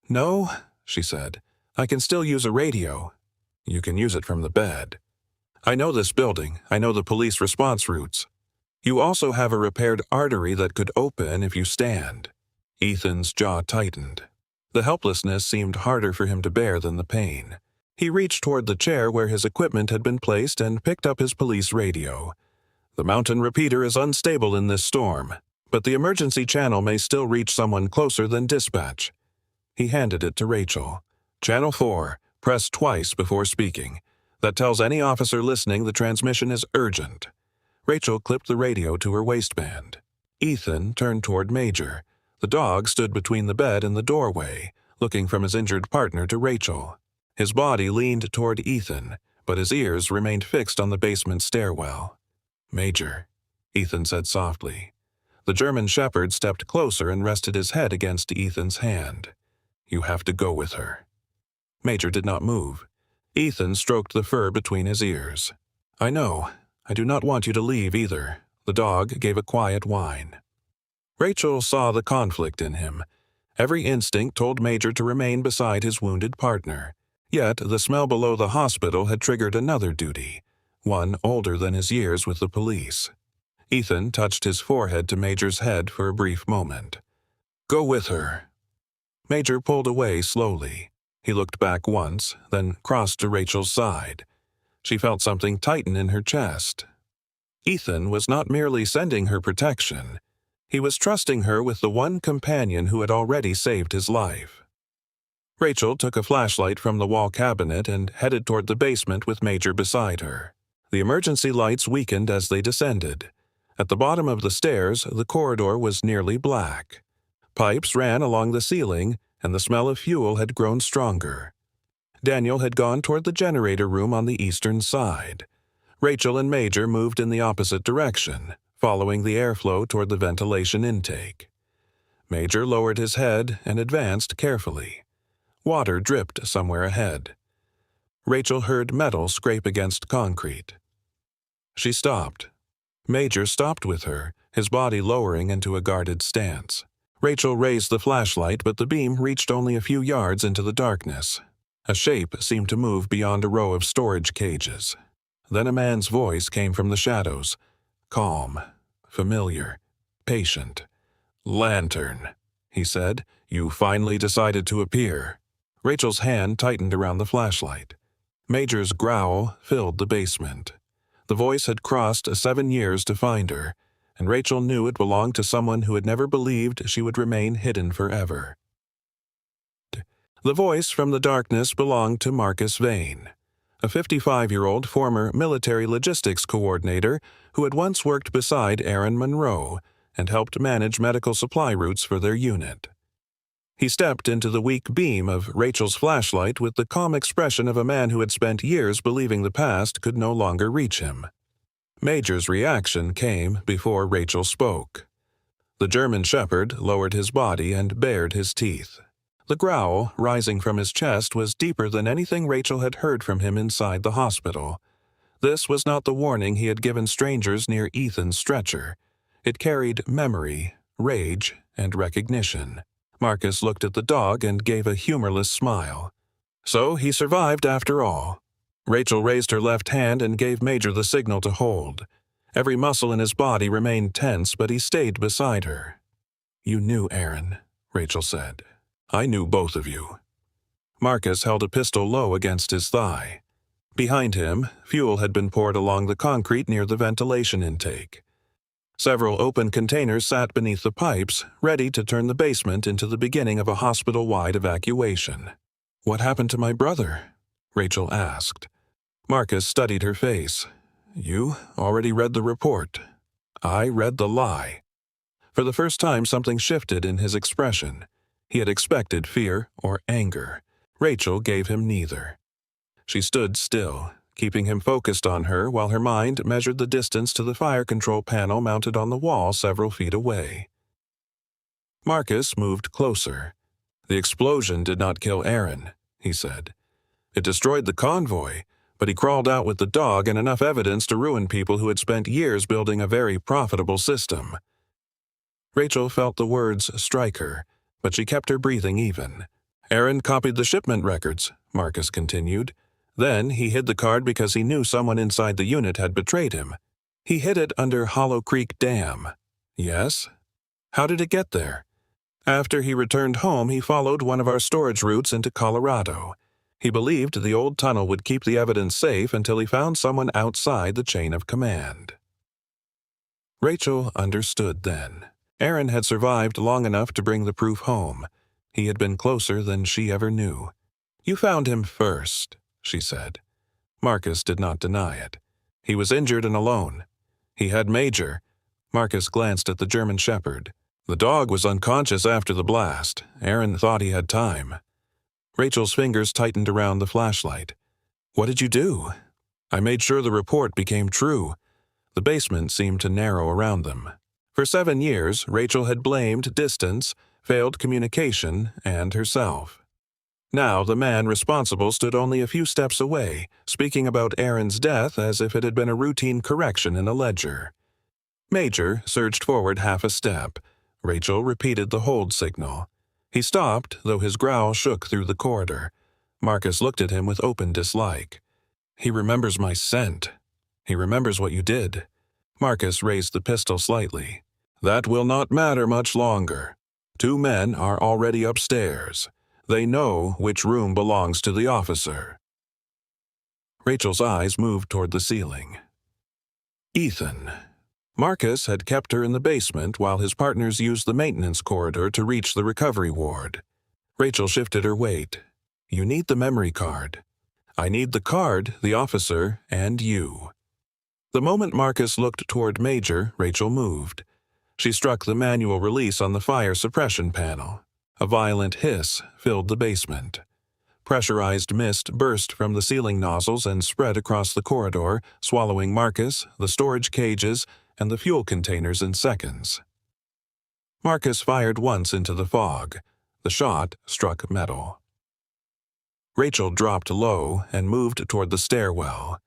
[SPEAKER 1] "No," she said. "I can still use a radio." "You can use it from the bed." "I know this building. I know the police response routes." "You also have a repaired artery that could open if you stand." Ethan's jaw tightened. The helplessness seemed harder for him to bear than the pain. He reached toward the chair where his equipment had been placed and picked up his police radio. "The mountain repeater is unstable in this storm, but the emergency channel may still reach someone closer than dispatch." He handed it to Rachel. "Channel 4, press twice before speaking. That tells any officer listening the transmission is urgent." Rachel clipped the radio to her waistband. Ethan turned toward Major. The dog stood between the bed and the doorway, looking from his injured partner to Rachel. His body leaned toward Ethan, but his ears remained fixed on the basement stairwell. "Major," Ethan said softly. The German Shepherd stepped closer and rested his head against Ethan's hand. "You have to go with her." Major did not move. Ethan stroked the fur between his ears. I know. I do not want you to leave either. The dog gave a quiet whine. Rachel saw the conflict in him. Every instinct told Major to remain beside his wounded partner. Yet the smell below the hospital had triggered another duty, one older than his years with the police. Ethan touched his forehead to Major's head for a brief moment. Go with her. Major pulled away slowly. He looked back once, then crossed to Rachel's side. She felt something tighten in her chest. Ethan was not merely sending her protection. He was trusting her with the one companion who had already saved his life. Rachel took a flashlight from the wall cabinet and headed toward the basement with Major beside her. The emergency lights weakened as they descended. At the bottom of the stairs, the corridor was nearly black. Pipes ran along the ceiling, and the smell of fuel had grown stronger. Daniel had gone toward the generator room on the eastern side. Rachel and Major moved in the opposite direction, following the airflow toward the ventilation intake. Major lowered his head and advanced carefully. Water dripped somewhere ahead. Rachel heard metal scrape against concrete. She stopped. Major stopped with her, his body lowering into a guarded stance. Rachel raised the flashlight, but the beam reached only a few yards into the darkness. A shape seemed to move beyond a row of storage cages. Then a man's voice came from the shadows. Calm, familiar, patient. Lantern, he said. You finally decided to appear. Rachel's hand tightened around the flashlight. Major's growl filled the basement. The voice had crossed 7 years to find her, and Rachel knew it belonged to someone who had never believed she would remain hidden forever. The voice from the darkness belonged to Marcus Vane, a 55-year-old former military logistics coordinator who had once worked beside Rachel Monroe and helped manage medical supply routes for their unit. He stepped into the weak beam of Rachel's flashlight with the calm expression of a man who had spent years believing the past could no longer reach him. Major's reaction came before Rachel spoke. The German shepherd lowered his body and bared his teeth. The growl rising from his chest was deeper than anything Rachel had heard from him inside the hospital. This was not the warning he had given strangers near Ethan's stretcher. It carried memory, rage, and recognition. Marcus looked at the dog and gave a humorless smile. So he survived after all. Rachel raised her left hand and gave Major the signal to hold. Every muscle in his body remained tense, but he stayed beside her. You knew Aaron, Rachel said. I knew both of you. Marcus held a pistol low against his thigh. Behind him, fuel had been poured along the concrete near the ventilation intake. Several open containers sat beneath the pipes, ready to turn the basement into the beginning of a hospital-wide evacuation. What happened to my brother? Rachel asked. Marcus studied her face. You already read the report. I read the lie. For the first time, something shifted in his expression. He had expected fear or anger. Rachel gave him neither. She stood still, keeping him focused on her while her mind measured the distance to the fire control panel mounted on the wall several feet away. Marcus moved closer. The explosion did not kill Aaron, he said. It destroyed the convoy, but he crawled out with the dog and enough evidence to ruin people who had spent years building a very profitable system. Rachel felt the words strike her, but she kept her breathing even. Aaron copied the shipment records, Marcus continued. Then he hid the card because he knew someone inside the unit had betrayed him. He hid it under Hollow Creek Dam. Yes? How did it get there? After he returned home, he followed one of our storage routes into Colorado. He believed the old tunnel would keep the evidence safe until he found someone outside the chain of command. Rachel understood then. Aaron had survived long enough to bring the proof home. He had been closer than she ever knew. You found him first, she said. Marcus did not deny it. He was injured and alone. He had Major. Marcus glanced at the German shepherd. The dog was unconscious after the blast. Aaron thought he had time. Rachel's fingers tightened around the flashlight. What did you do? I made sure the report became true. The basement seemed to narrow around them. For 7 years, Rachel had blamed distance, failed communication, and herself. Now the man responsible stood only a few steps away, speaking about Aaron's death as if it had been a routine correction in a ledger. Major surged forward half a step. Rachel repeated the hold signal. He stopped, though his growl shook through the corridor. Marcus looked at him with open dislike. "He remembers my scent. He remembers what you did." Marcus raised the pistol slightly. "That will not matter much longer. 2 men are already upstairs. They know which room belongs to the officer." Rachel's eyes moved toward the ceiling. Ethan. Marcus had kept her in the basement while his partners used the maintenance corridor to reach the recovery ward. Rachel shifted her weight. "You need the memory card." "I need the card, the officer, and you." The moment Marcus looked toward Major, Rachel moved. She struck the manual release on the fire suppression panel. A violent hiss filled the basement. Pressurized mist burst from the ceiling nozzles and spread across the corridor, swallowing Marcus, the storage cages, and the fuel containers in seconds. Marcus fired once into the fog. The shot struck metal. Rachel dropped low and moved toward the stairwell.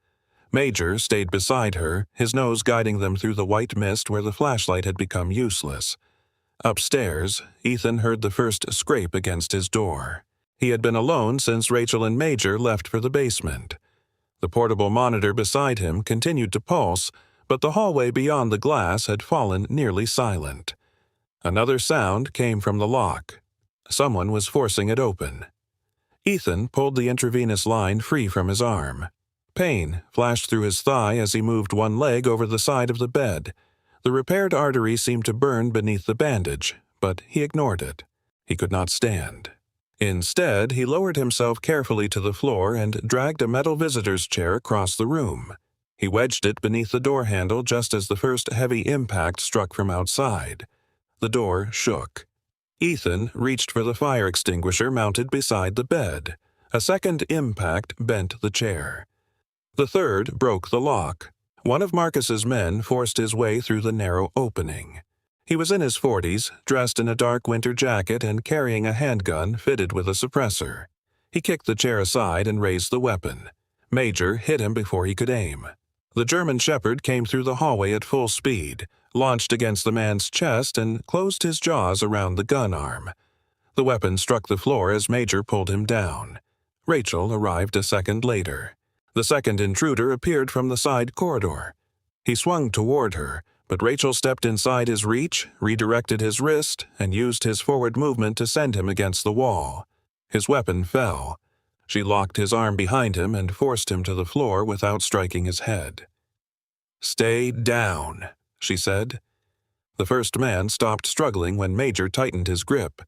[SPEAKER 1] Major stayed beside her, his nose guiding them through the white mist where the flashlight had become useless. Upstairs, Ethan heard the first scrape against his door. He had been alone since Rachel and Major left for the basement. The portable monitor beside him continued to pulse, but the hallway beyond the glass had fallen nearly silent. Another sound came from the lock. Someone was forcing it open. Ethan pulled the intravenous line free from his arm. Pain flashed through his thigh as he moved one leg over the side of the bed. The repaired artery seemed to burn beneath the bandage, but he ignored it. He could not stand. Instead, he lowered himself carefully to the floor and dragged a metal visitor's chair across the room. He wedged it beneath the door handle just as the first heavy impact struck from outside. The door shook. Ethan reached for the fire extinguisher mounted beside the bed. A second impact bent the chair. The third broke the lock. One of Marcus's men forced his way through the narrow opening. He was in his 40s, dressed in a dark winter jacket and carrying a handgun fitted with a suppressor. He kicked the chair aside and raised the weapon. Major hit him before he could aim. The German Shepherd came through the hallway at full speed, launched against the man's chest and closed his jaws around the gun arm. The weapon struck the floor as Major pulled him down. Rachel arrived a second later. The second intruder appeared from the side corridor. He swung toward her, but Rachel stepped inside his reach, redirected his wrist, and used his forward movement to send him against the wall. His weapon fell. She locked his arm behind him and forced him to the floor without striking his head. "Stay down," she said. The first man stopped struggling when Major tightened his grip.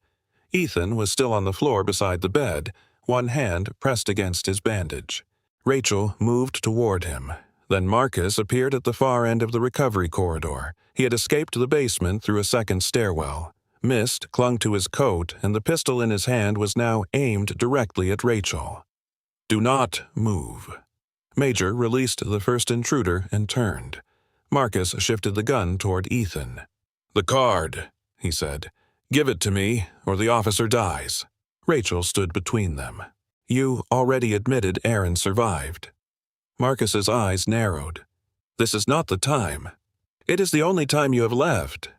[SPEAKER 1] Ethan was still on the floor beside the bed, one hand pressed against his bandage. Rachel moved toward him. Then Marcus appeared at the far end of the recovery corridor. He had escaped the basement through a second stairwell. Mist clung to his coat, and the pistol in his hand was now aimed directly at Rachel. "Do not move." Major released the first intruder and turned. Marcus shifted the gun toward Ethan. "The card," he said. "Give it to me, or the officer dies." Rachel stood between them. "You already admitted Aaron survived." Marcus's eyes narrowed. "This is not the time. It is the only time you have left."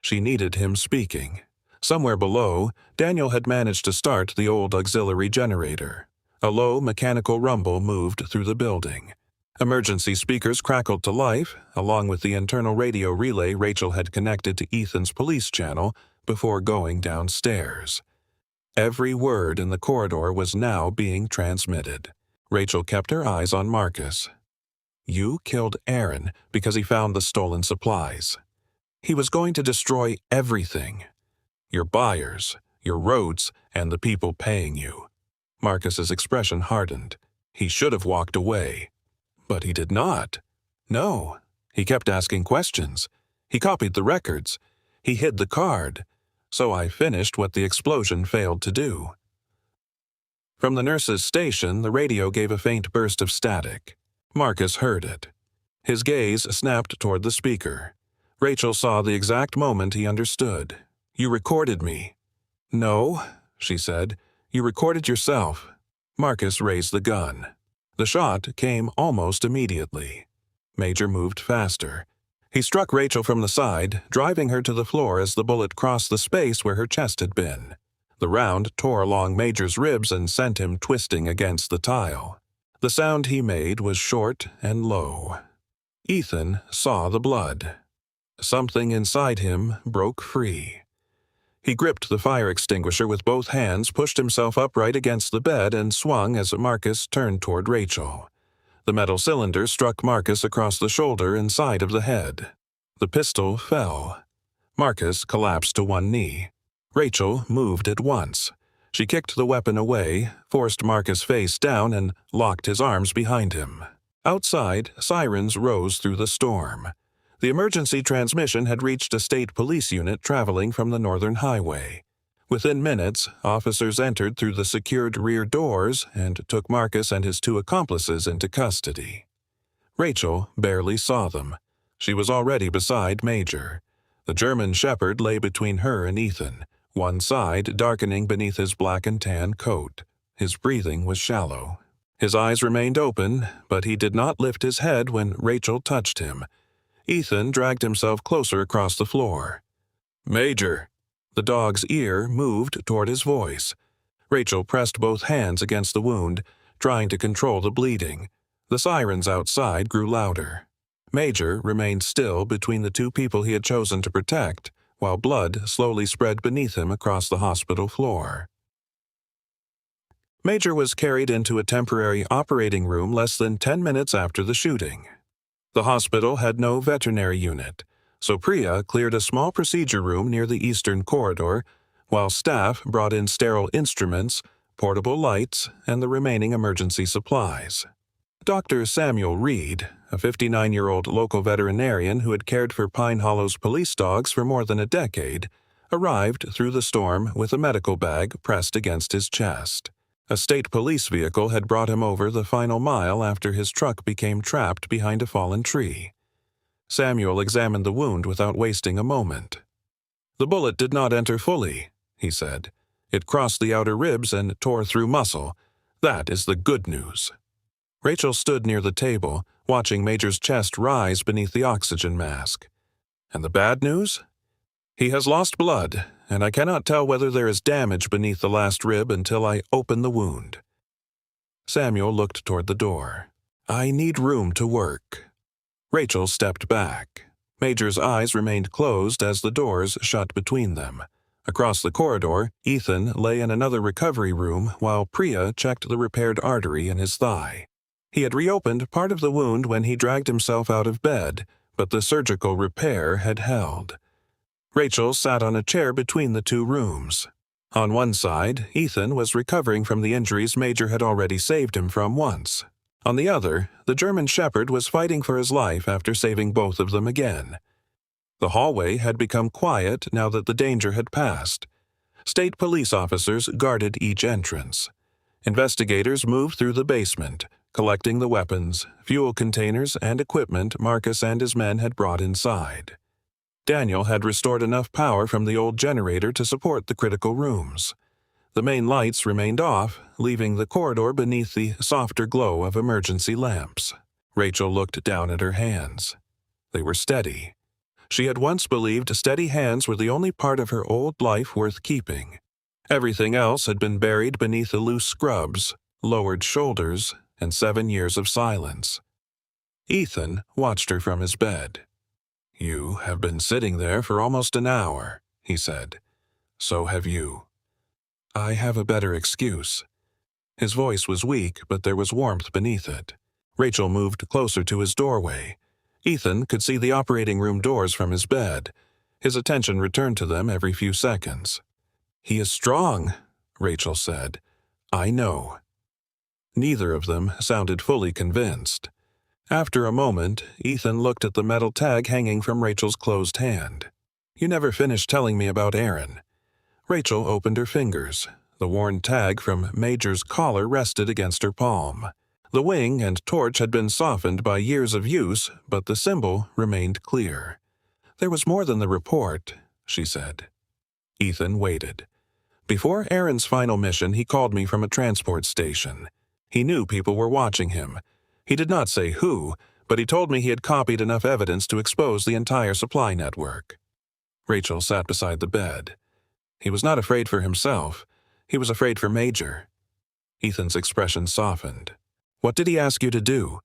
[SPEAKER 1] She needed him speaking. Somewhere below, Daniel had managed to start the old auxiliary generator. A low mechanical rumble moved through the building. Emergency speakers crackled to life, along with the internal radio relay Rachel had connected to Ethan's police channel before going downstairs. Every word in the corridor was now being transmitted. Rachel kept her eyes on Marcus. "You killed Aaron because he found the stolen supplies. He was going to destroy everything. Your buyers, your roads, and the people paying you." Marcus's expression hardened. He should have walked away. But he did not. No. He kept asking questions. He copied the records. He hid the card. So I finished what the explosion failed to do. From the nurse's station, the radio gave a faint burst of static. Marcus heard it. His gaze snapped toward the speaker. Rachel saw the exact moment he understood. "You recorded me." "No," she said. You recorded yourself." Marcus raised the gun. The shot came almost immediately. Major moved faster. He struck Rachel from the side, driving her to the floor as the bullet crossed the space where her chest had been. The round tore along Major's ribs and sent him twisting against the tile. The sound he made was short and low. Ethan saw the blood. Something inside him broke free. He gripped the fire extinguisher with both hands, pushed himself upright against the bed, and swung as Marcus turned toward Rachel. The metal cylinder struck Marcus across the shoulder and side of the head. The pistol fell. Marcus collapsed to one knee. Rachel moved at once. She kicked the weapon away, forced Marcus face down, and locked his arms behind him. Outside, sirens rose through the storm. The emergency transmission had reached a state police unit traveling from the Northern Highway. Within minutes, officers entered through the secured rear doors and took Marcus and his two accomplices into custody. Rachel barely saw them. She was already beside Major. The German Shepherd lay between her and Ethan, one side darkening beneath his black and tan coat. His breathing was shallow. His eyes remained open, but he did not lift his head when Rachel touched him. Ethan dragged himself closer across the floor. "Major!" The dog's ear moved toward his voice. Rachel pressed both hands against the wound, trying to control the bleeding. The sirens outside grew louder. Major remained still between the two people he had chosen to protect, while blood slowly spread beneath him across the hospital floor. Major was carried into a temporary operating room less than 10 minutes after the shooting. The hospital had no veterinary unit, so Priya cleared a small procedure room near the eastern corridor, while staff brought in sterile instruments, portable lights, and the remaining emergency supplies. Dr. Samuel Reed, a 59-year-old local veterinarian who had cared for Pine Hollow's police dogs for more than a decade, arrived through the storm with a medical bag pressed against his chest. A state police vehicle had brought him over the final mile after his truck became trapped behind a fallen tree. Samuel examined the wound without wasting a moment. "The bullet did not enter fully," he said. "It crossed the outer ribs and tore through muscle. That is the good news." Rachel stood near the table, watching Major's chest rise beneath the oxygen mask. "And the bad news? He has lost blood, and I cannot tell whether there is damage beneath the last rib until I open the wound." Samuel looked toward the door. "I need room to work." Rachel stepped back. Major's eyes remained closed as the doors shut between them. Across the corridor, Ethan lay in another recovery room while Priya checked the repaired artery in his thigh. He had reopened part of the wound when he dragged himself out of bed, but the surgical repair had held. Rachel sat on a chair between the two rooms. On one side, Ethan was recovering from the injuries Major had already saved him from once. On the other, the German Shepherd was fighting for his life after saving both of them again. The hallway had become quiet now that the danger had passed. State police officers guarded each entrance. Investigators moved through the basement, collecting the weapons, fuel containers, and equipment Marcus and his men had brought inside. Daniel had restored enough power from the old generator to support the critical rooms. The main lights remained off, leaving the corridor beneath the softer glow of emergency lamps. Rachel looked down at her hands. They were steady. She had once believed steady hands were the only part of her old life worth keeping. Everything else had been buried beneath the loose scrubs, lowered shoulders, and 7 years of silence. Ethan watched her from his bed. "You have been sitting there for almost an hour," he said. "So have you." "I have a better excuse." His voice was weak, but there was warmth beneath it. Rachel moved closer to his doorway. Ethan could see the operating room doors from his bed. His attention returned to them every few seconds. "He is strong," Rachel said. "I know." Neither of them sounded fully convinced. After a moment, Ethan looked at the metal tag hanging from Rachel's closed hand. "You never finished telling me about Aaron." Rachel opened her fingers. The worn tag from Major's collar rested against her palm. The wing and torch had been softened by years of use, but the symbol remained clear. "There was more than the report," she said. Ethan waited. Before Aaron's final mission, he called me from a transport station. He knew people were watching him. He did not say who, but he told me he had copied enough evidence to expose the entire supply network. Rachel sat beside the bed. He was not afraid for himself. He was afraid for Major. Ethan's expression softened. What did he ask you to do?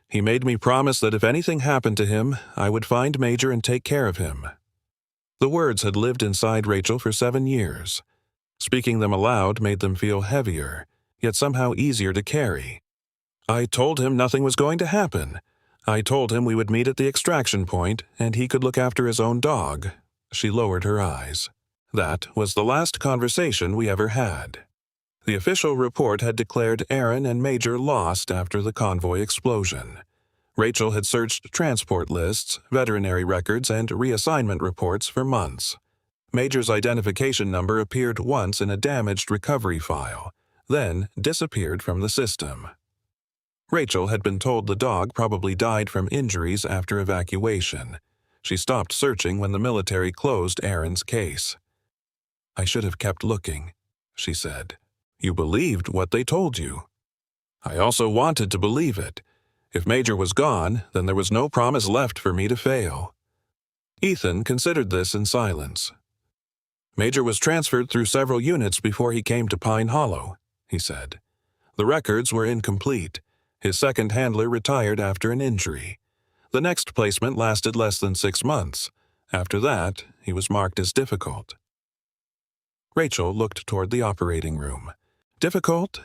[SPEAKER 1] He made me promise that if anything happened to him, I would find Major and take care of him. The words had lived inside Rachel for 7 years. Speaking them aloud made them feel heavier, yet somehow easier to carry. I told him nothing was going to happen. I told him we would meet at the extraction point, and he could look after his own dog. She lowered her eyes. That was the last conversation we ever had. The official report had declared Aaron and Major lost after the convoy explosion. Rachel had searched transport lists, veterinary records, and reassignment reports for months. Major's identification number appeared once in a damaged recovery file, then disappeared from the system. Rachel had been told the dog probably died from injuries after evacuation. She stopped searching when the military closed Aaron's case. I should have kept looking, she said. You believed what they told you. I also wanted to believe it. If Major was gone, then there was no promise left for me to fail. Ethan considered this in silence. Major was transferred through several units before he came to Pine Hollow, he said. The records were incomplete. His second handler retired after an injury. The next placement lasted less than 6 months. After that, he was marked as difficult. Rachel looked toward the operating room. Difficult?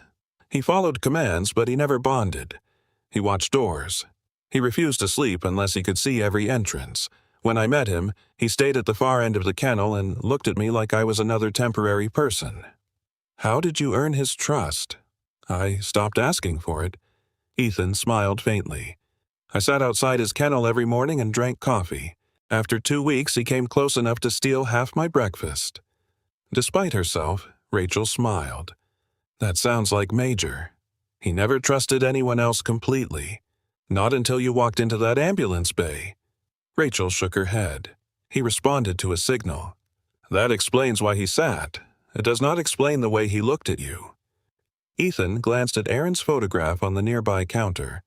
[SPEAKER 1] He followed commands, but he never bonded. He watched doors. He refused to sleep unless he could see every entrance. When I met him, he stayed at the far end of the kennel and looked at me like I was another temporary person. How did you earn his trust? I stopped asking for it. Ethan smiled faintly. I sat outside his kennel every morning and drank coffee. After 2 weeks, he came close enough to steal half my breakfast. Despite herself, Rachel smiled. That sounds like Major. He never trusted anyone else completely. Not until you walked into that ambulance bay. Rachel shook her head. He responded to a signal. That explains why he sat. It does not explain the way he looked at you. Ethan glanced at Aaron's photograph on the nearby counter.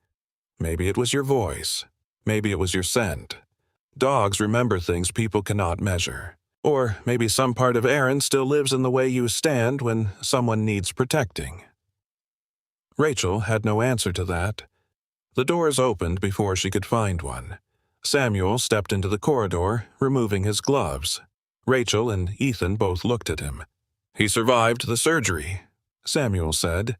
[SPEAKER 1] Maybe it was your voice. Maybe it was your scent. Dogs remember things people cannot measure. Or maybe some part of Aaron still lives in the way you stand when someone needs protecting. Rachel had no answer to that. The doors opened before she could find one. Samuel stepped into the corridor, removing his gloves. Rachel and Ethan both looked at him. He survived the surgery, Samuel said.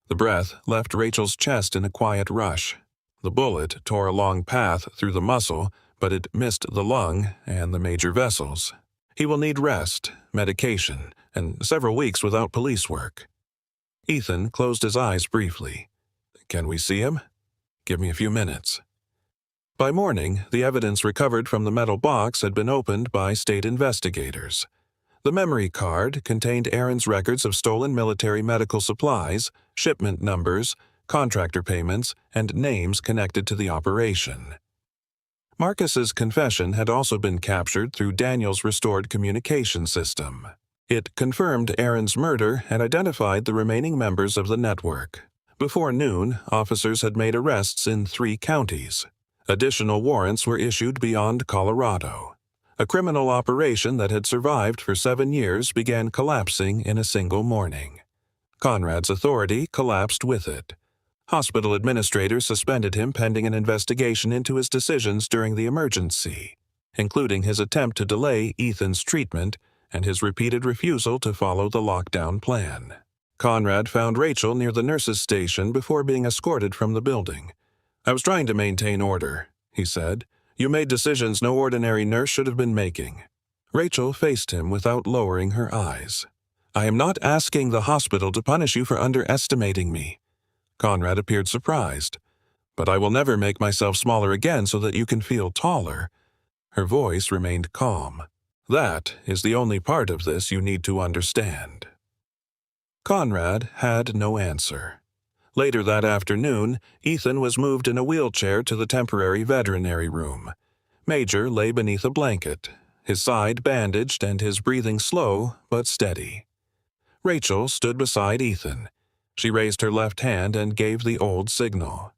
[SPEAKER 1] The breath left Rachel's chest in a quiet rush. The bullet tore a long path through the muscle, but it missed the lung and the major vessels. He will need rest, medication, and several weeks without police work. Ethan closed his eyes briefly. Can we see him? Give me a few minutes. By morning, the evidence recovered from the metal box had been opened by state investigators. The memory card contained Aaron's records of stolen military medical supplies, shipment numbers, contractor payments, and names connected to the operation. Marcus's confession had also been captured through Daniel's restored communication system. It confirmed Aaron's murder and identified the remaining members of the network. Before noon, officers had made arrests in 3 counties. Additional warrants were issued beyond Colorado. A criminal operation that had survived for 7 years began collapsing in a single morning. Conrad's authority collapsed with it. Hospital administrators suspended him pending an investigation into his decisions during the emergency, including his attempt to delay Ethan's treatment and his repeated refusal to follow the lockdown plan. Conrad found Rachel near the nurses' station before being escorted from the building. I was trying to maintain order, he said. You made decisions no ordinary nurse should have been making. Rachel faced him without lowering her eyes. I am not asking the hospital to punish you for underestimating me. Conrad appeared surprised. But I will never make myself smaller again so that you can feel taller. Her voice remained calm. That is the only part of this you need to understand. Conrad had no answer. Later that afternoon, Ethan was moved in a wheelchair to the temporary veterinary room. Major lay beneath a blanket, his side bandaged and his breathing slow but steady. Rachel stood beside Ethan. She raised her left hand and gave the old signal.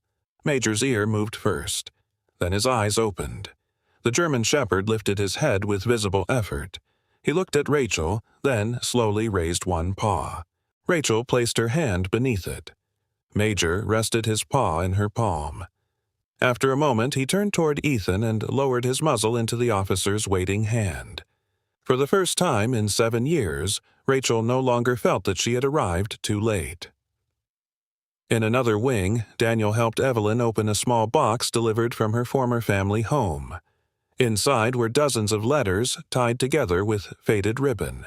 [SPEAKER 1] Major's ear moved first. Then his eyes opened. The German shepherd lifted his head with visible effort. He looked at Rachel, then slowly raised one paw. Rachel placed her hand beneath it. Major rested his paw in her palm. After a moment, he turned toward Ethan and lowered his muzzle into the officer's waiting hand. For the first time in 7 years, Rachel no longer felt that she had arrived too late. In another wing, Daniel helped Evelyn open a small box delivered from her former family home. Inside were dozens of letters tied together with faded ribbon.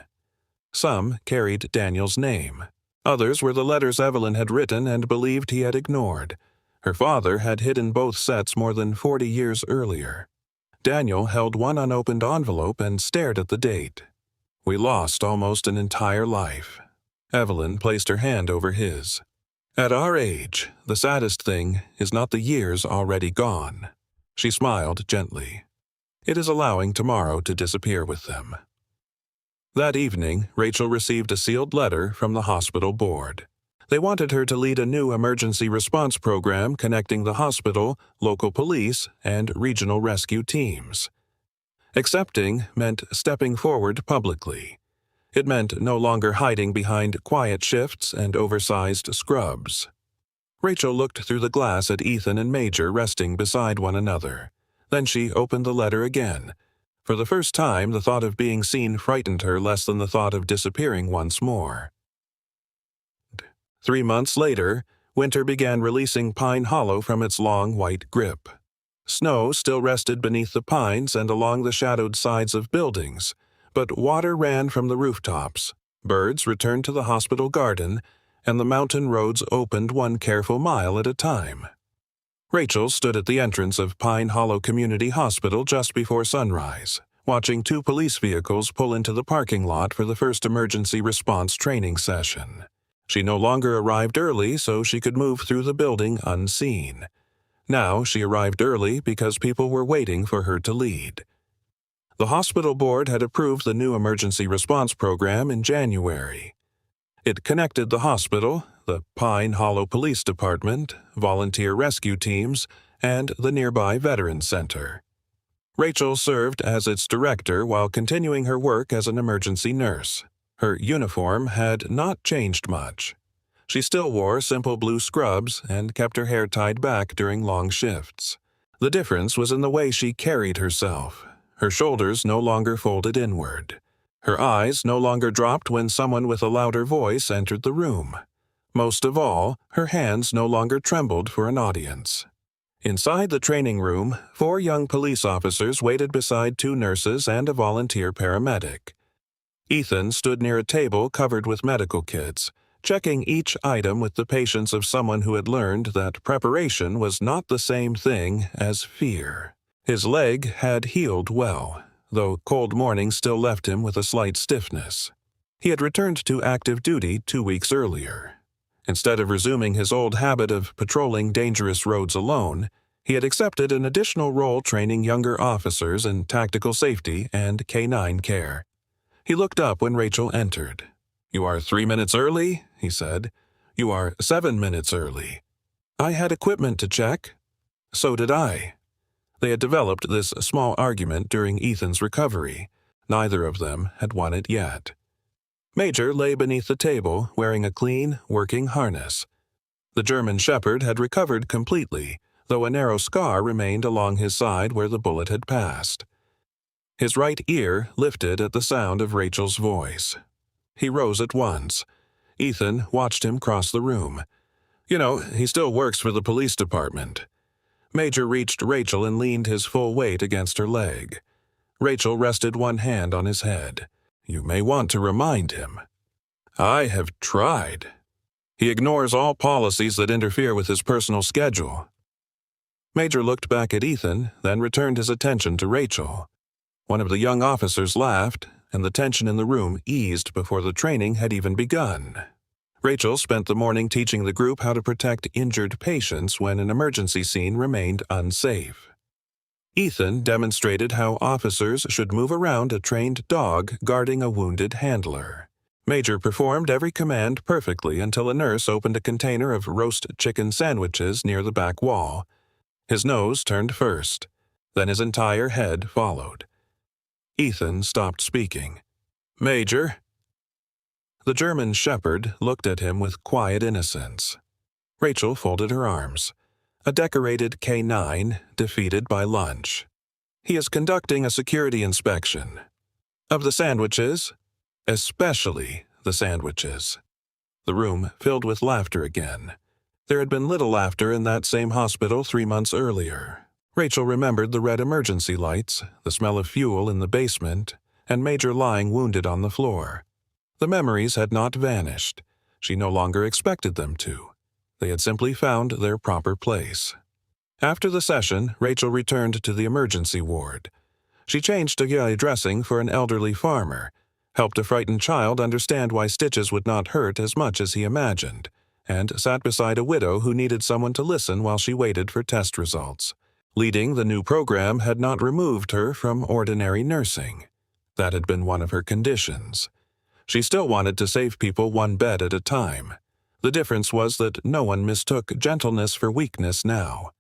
[SPEAKER 1] Some carried Daniel's name. Others were the letters Evelyn had written and believed he had ignored. Her father had hidden both sets more than 40 years earlier. Daniel held one unopened envelope and stared at the date. "We lost almost an entire life." Evelyn placed her hand over his. "At our age, the saddest thing is not the years already gone." She smiled gently. "It is allowing tomorrow to disappear with them." That evening, Rachel received a sealed letter from the hospital board. They wanted her to lead a new emergency response program connecting the hospital, local police, and regional rescue teams. Accepting meant stepping forward publicly. It meant no longer hiding behind quiet shifts and oversized scrubs. Rachel looked through the glass at Ethan and Major resting beside one another. Then she opened the letter again. For the first time, the thought of being seen frightened her less than the thought of disappearing once more. 3 months later, winter began releasing Pine Hollow from its long white grip. Snow still rested beneath the pines and along the shadowed sides of buildings, but water ran from the rooftops, birds returned to the hospital garden, and the mountain roads opened one careful mile at a time. Rachel stood at the entrance of Pine Hollow Community Hospital just before sunrise, watching 2 police vehicles pull into the parking lot for the first emergency response training session. She no longer arrived early so she could move through the building unseen. Now she arrived early because people were waiting for her to lead. The hospital board had approved the new emergency response program in January. It connected the hospital, the Pine Hollow Police Department, volunteer rescue teams, and the nearby Veterans Center. Rachel served as its director while continuing her work as an emergency nurse. Her uniform had not changed much. She still wore simple blue scrubs and kept her hair tied back during long shifts. The difference was in the way she carried herself. Her shoulders no longer folded inward. Her eyes no longer dropped when someone with a louder voice entered the room. Most of all, her hands no longer trembled for an audience. Inside the training room, 4 young police officers waited beside 2 nurses and a volunteer paramedic. Ethan stood near a table covered with medical kits, checking each item with the patience of someone who had learned that preparation was not the same thing as fear. His leg had healed well, though cold mornings still left him with a slight stiffness. He had returned to active duty 2 weeks earlier. Instead of resuming his old habit of patrolling dangerous roads alone, he had accepted an additional role training younger officers in tactical safety and canine care. He looked up when Rachel entered. "You are 3 minutes early," he said. "You are 7 minutes early." "I had equipment to check." "So did I." They had developed this small argument during Ethan's recovery. Neither of them had won it yet. Major lay beneath the table, wearing a clean, working harness. The German shepherd had recovered completely, though a narrow scar remained along his side where the bullet had passed. His right ear lifted at the sound of Rachel's voice. He rose at once. Ethan watched him cross the room. "You know, he still works for the police department." Major reached Rachel and leaned his full weight against her leg. Rachel rested one hand on his head. "You may want to remind him." "I have tried. He ignores all policies that interfere with his personal schedule." Major looked back at Ethan, then returned his attention to Rachel. One of the young officers laughed, and the tension in the room eased before the training had even begun. Rachel spent the morning teaching the group how to protect injured patients when an emergency scene remained unsafe. Ethan demonstrated how officers should move around a trained dog guarding a wounded handler. Major performed every command perfectly until a nurse opened a container of roast chicken sandwiches near the back wall. His nose turned first, then his entire head followed. Ethan stopped speaking. "Major." The German shepherd looked at him with quiet innocence. Rachel folded her arms. A decorated K9 defeated by lunch. "He is conducting a security inspection. Of the sandwiches, especially the sandwiches." The room filled with laughter again. There had been little laughter in that same hospital 3 months earlier. Rachel remembered the red emergency lights, the smell of fuel in the basement, and Major lying wounded on the floor. The memories had not vanished. She no longer expected them to. They had simply found their proper place. After the session, Rachel returned to the emergency ward. She changed to galley dressing for an elderly farmer, helped a frightened child understand why stitches would not hurt as much as he imagined, and sat beside a widow who needed someone to listen while she waited for test results. Leading the new program had not removed her from ordinary nursing. That had been one of her conditions. She still wanted to save people one bed at a time. The difference was that no one mistook gentleness for weakness now.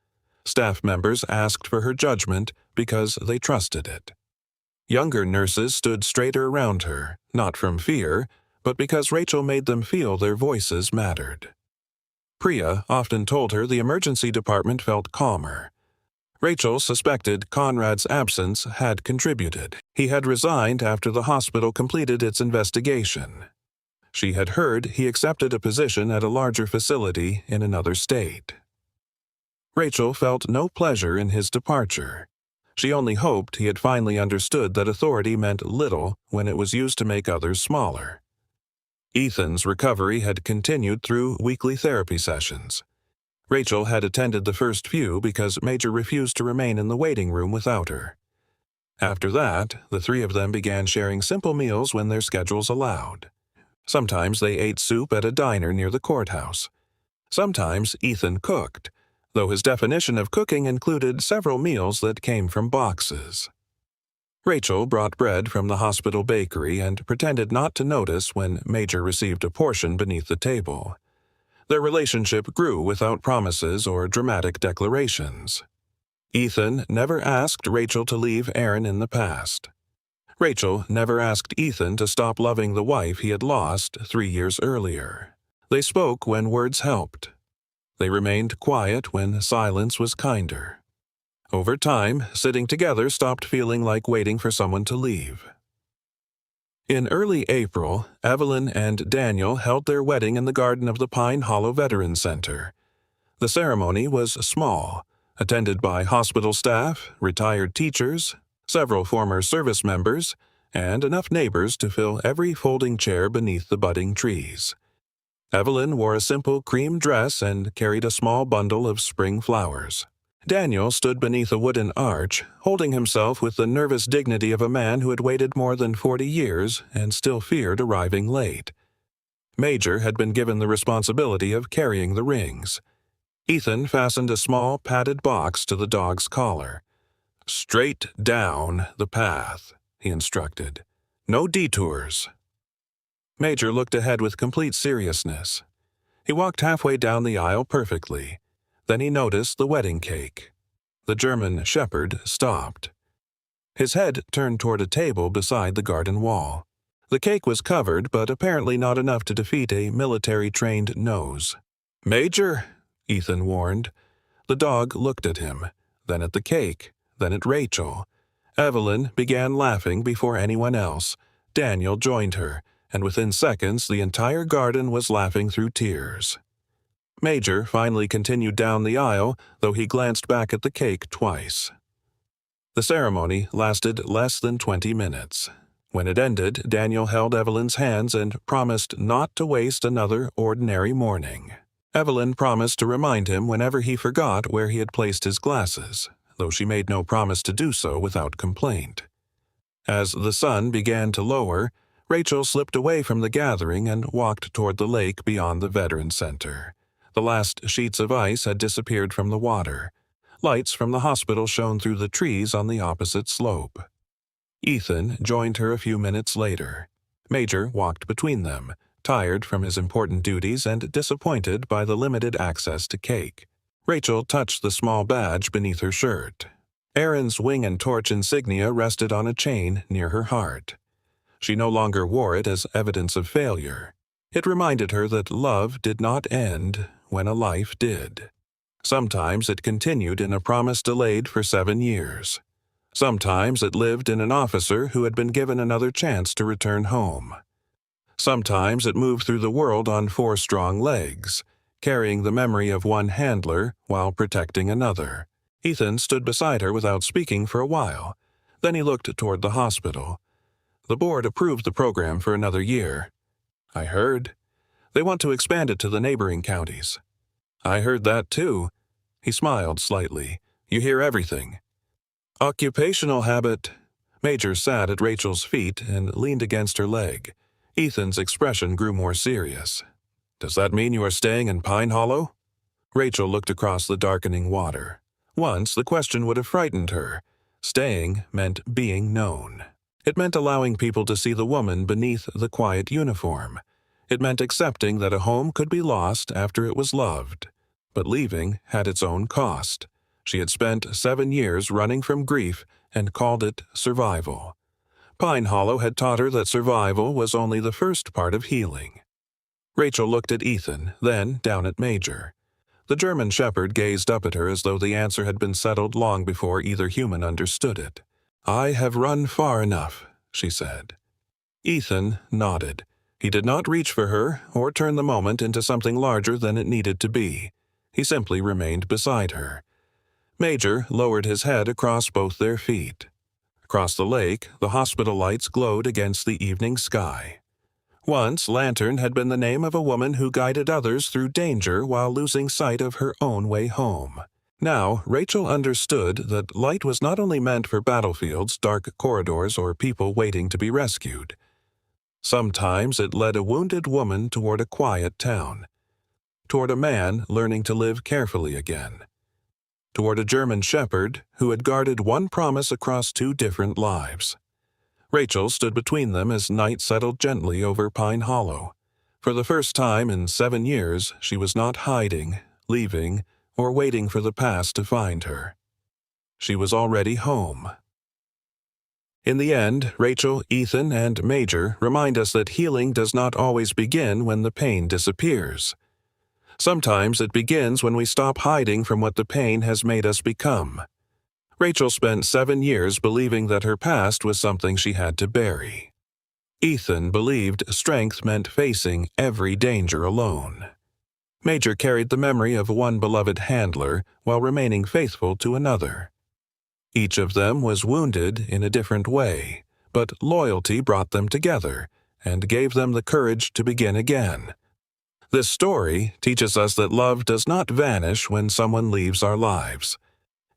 [SPEAKER 1] Staff members asked for her judgment because they trusted it. Younger nurses stood straighter around her, not from fear, but because Rachel made them feel their voices mattered. Priya often told her the emergency department felt calmer. Rachel suspected Conrad's absence had contributed. He had resigned after the hospital completed its investigation. She had heard he accepted a position at a larger facility in another state. Rachel felt no pleasure in his departure. She only hoped he had finally understood that authority meant little when it was used to make others smaller. Ethan's recovery had continued through weekly therapy sessions. Rachel had attended the first few because Major refused to remain in the waiting room without her. After that, the three of them began sharing simple meals when their schedules allowed. Sometimes they ate soup at a diner near the courthouse. Sometimes Ethan cooked, though his definition of cooking included several meals that came from boxes. Rachel brought bread from the hospital bakery and pretended not to notice when Major received a portion beneath the table. Their relationship grew without promises or dramatic declarations. Ethan never asked Rachel to leave Aaron in the past. Rachel never asked Ethan to stop loving the wife he had lost 3 years earlier. They spoke when words helped. They remained quiet when silence was kinder. Over time, sitting together stopped feeling like waiting for someone to leave. In early April, Evelyn and Daniel held their wedding in the garden of the Pine Hollow Veterans Center. The ceremony was small, attended by hospital staff, retired teachers, several former service members, and enough neighbors to fill every folding chair beneath the budding trees. Evelyn wore a simple cream dress and carried a small bundle of spring flowers. Daniel stood beneath a wooden arch, holding himself with the nervous dignity of a man who had waited more than 40 years and still feared arriving late. Major had been given the responsibility of carrying the rings. Ethan fastened a small padded box to the dog's collar. "Straight down the path," he instructed. "No detours." Major looked ahead with complete seriousness. He walked halfway down the aisle perfectly. Then he noticed the wedding cake. The German shepherd stopped. His head turned toward a table beside the garden wall. The cake was covered, but apparently not enough to defeat a military-trained nose. "Major," Ethan warned. The dog looked at him, then at the cake, then at Rachel. Evelyn began laughing before anyone else. Daniel joined her, and within seconds the entire garden was laughing through tears. Major finally continued down the aisle, though he glanced back at the cake twice. The ceremony lasted less than 20 minutes. When it ended, Daniel held Evelyn's hands and promised not to waste another ordinary morning. Evelyn promised to remind him whenever he forgot where he had placed his glasses, though she made no promise to do so without complaint. As the sun began to lower, Rachel slipped away from the gathering and walked toward the lake beyond the Veterans Center. The last sheets of ice had disappeared from the water. Lights from the hospital shone through the trees on the opposite slope. Ethan joined her a few minutes later. Major walked between them, tired from his important duties and disappointed by the limited access to cake. Rachel touched the small badge beneath her shirt. Aaron's wing and torch insignia rested on a chain near her heart. She no longer wore it as evidence of failure. It reminded her that love did not end when a life did. Sometimes it continued in a promise delayed for 7 years. Sometimes it lived in an officer who had been given another chance to return home. Sometimes it moved through the world on 4 strong legs, carrying the memory of one handler while protecting another. Ethan stood beside her without speaking for a while. Then he looked toward the hospital. The board approved the program for another year. I heard. They want to expand it to the neighboring counties. I heard that too. He smiled slightly. You hear everything. Occupational habit. Major sat at Rachel's feet and leaned against her leg. Ethan's expression grew more serious. Does that mean you are staying in Pine Hollow? Rachel looked across the darkening water. Once the question would have frightened her. Staying meant being known. It meant allowing people to see the woman beneath the quiet uniform. It meant accepting that a home could be lost after it was loved. But leaving had its own cost. She had spent 7 years running from grief and called it survival. Pine Hollow had taught her that survival was only the first part of healing. Rachel looked at Ethan, then down at Major. The German shepherd gazed up at her as though the answer had been settled long before either human understood it. I have run far enough, she said. Ethan nodded. He did not reach for her or turn the moment into something larger than it needed to be. He simply remained beside her. Major lowered his head across both their feet. Across the lake, the hospital lights glowed against the evening sky. Once, Lantern had been the name of a woman who guided others through danger while losing sight of her own way home. Now, Rachel understood that light was not only meant for battlefields, dark corridors, or people waiting to be rescued. Sometimes it led a wounded woman toward a quiet town, toward a man learning to live carefully again, toward a German shepherd who had guarded one promise across 2 different lives. Rachel stood between them as night settled gently over Pine Hollow. For the first time in 7 years, she was not hiding, leaving, or waiting for the past to find her. She was already home. In the end, Rachel, Ethan, and Major remind us that healing does not always begin when the pain disappears. Sometimes it begins when we stop hiding from what the pain has made us become. Rachel spent 7 years believing that her past was something she had to bury. Ethan believed strength meant facing every danger alone. Major carried the memory of one beloved handler while remaining faithful to another. Each of them was wounded in a different way, but loyalty brought them together and gave them the courage to begin again. This story teaches us that love does not vanish when someone leaves our lives.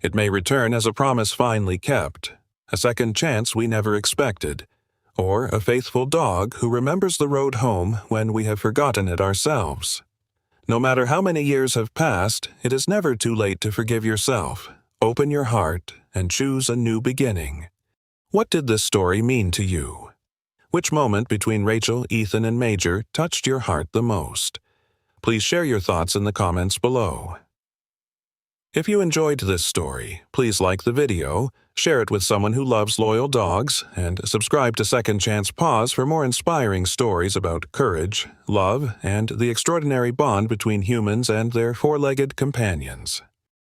[SPEAKER 1] It may return as a promise finally kept, a second chance we never expected, or a faithful dog who remembers the road home when we have forgotten it ourselves. No matter how many years have passed, it is never too late to forgive yourself, open your heart, and choose a new beginning. What did this story mean to you? Which moment between Rachel, Ethan, and Major touched your heart the most? Please share your thoughts in the comments below. If you enjoyed this story, please like the video, share it with someone who loves loyal dogs, and subscribe to Second Chance Paws for more inspiring stories about courage, love, and the extraordinary bond between humans and their 4-legged companions.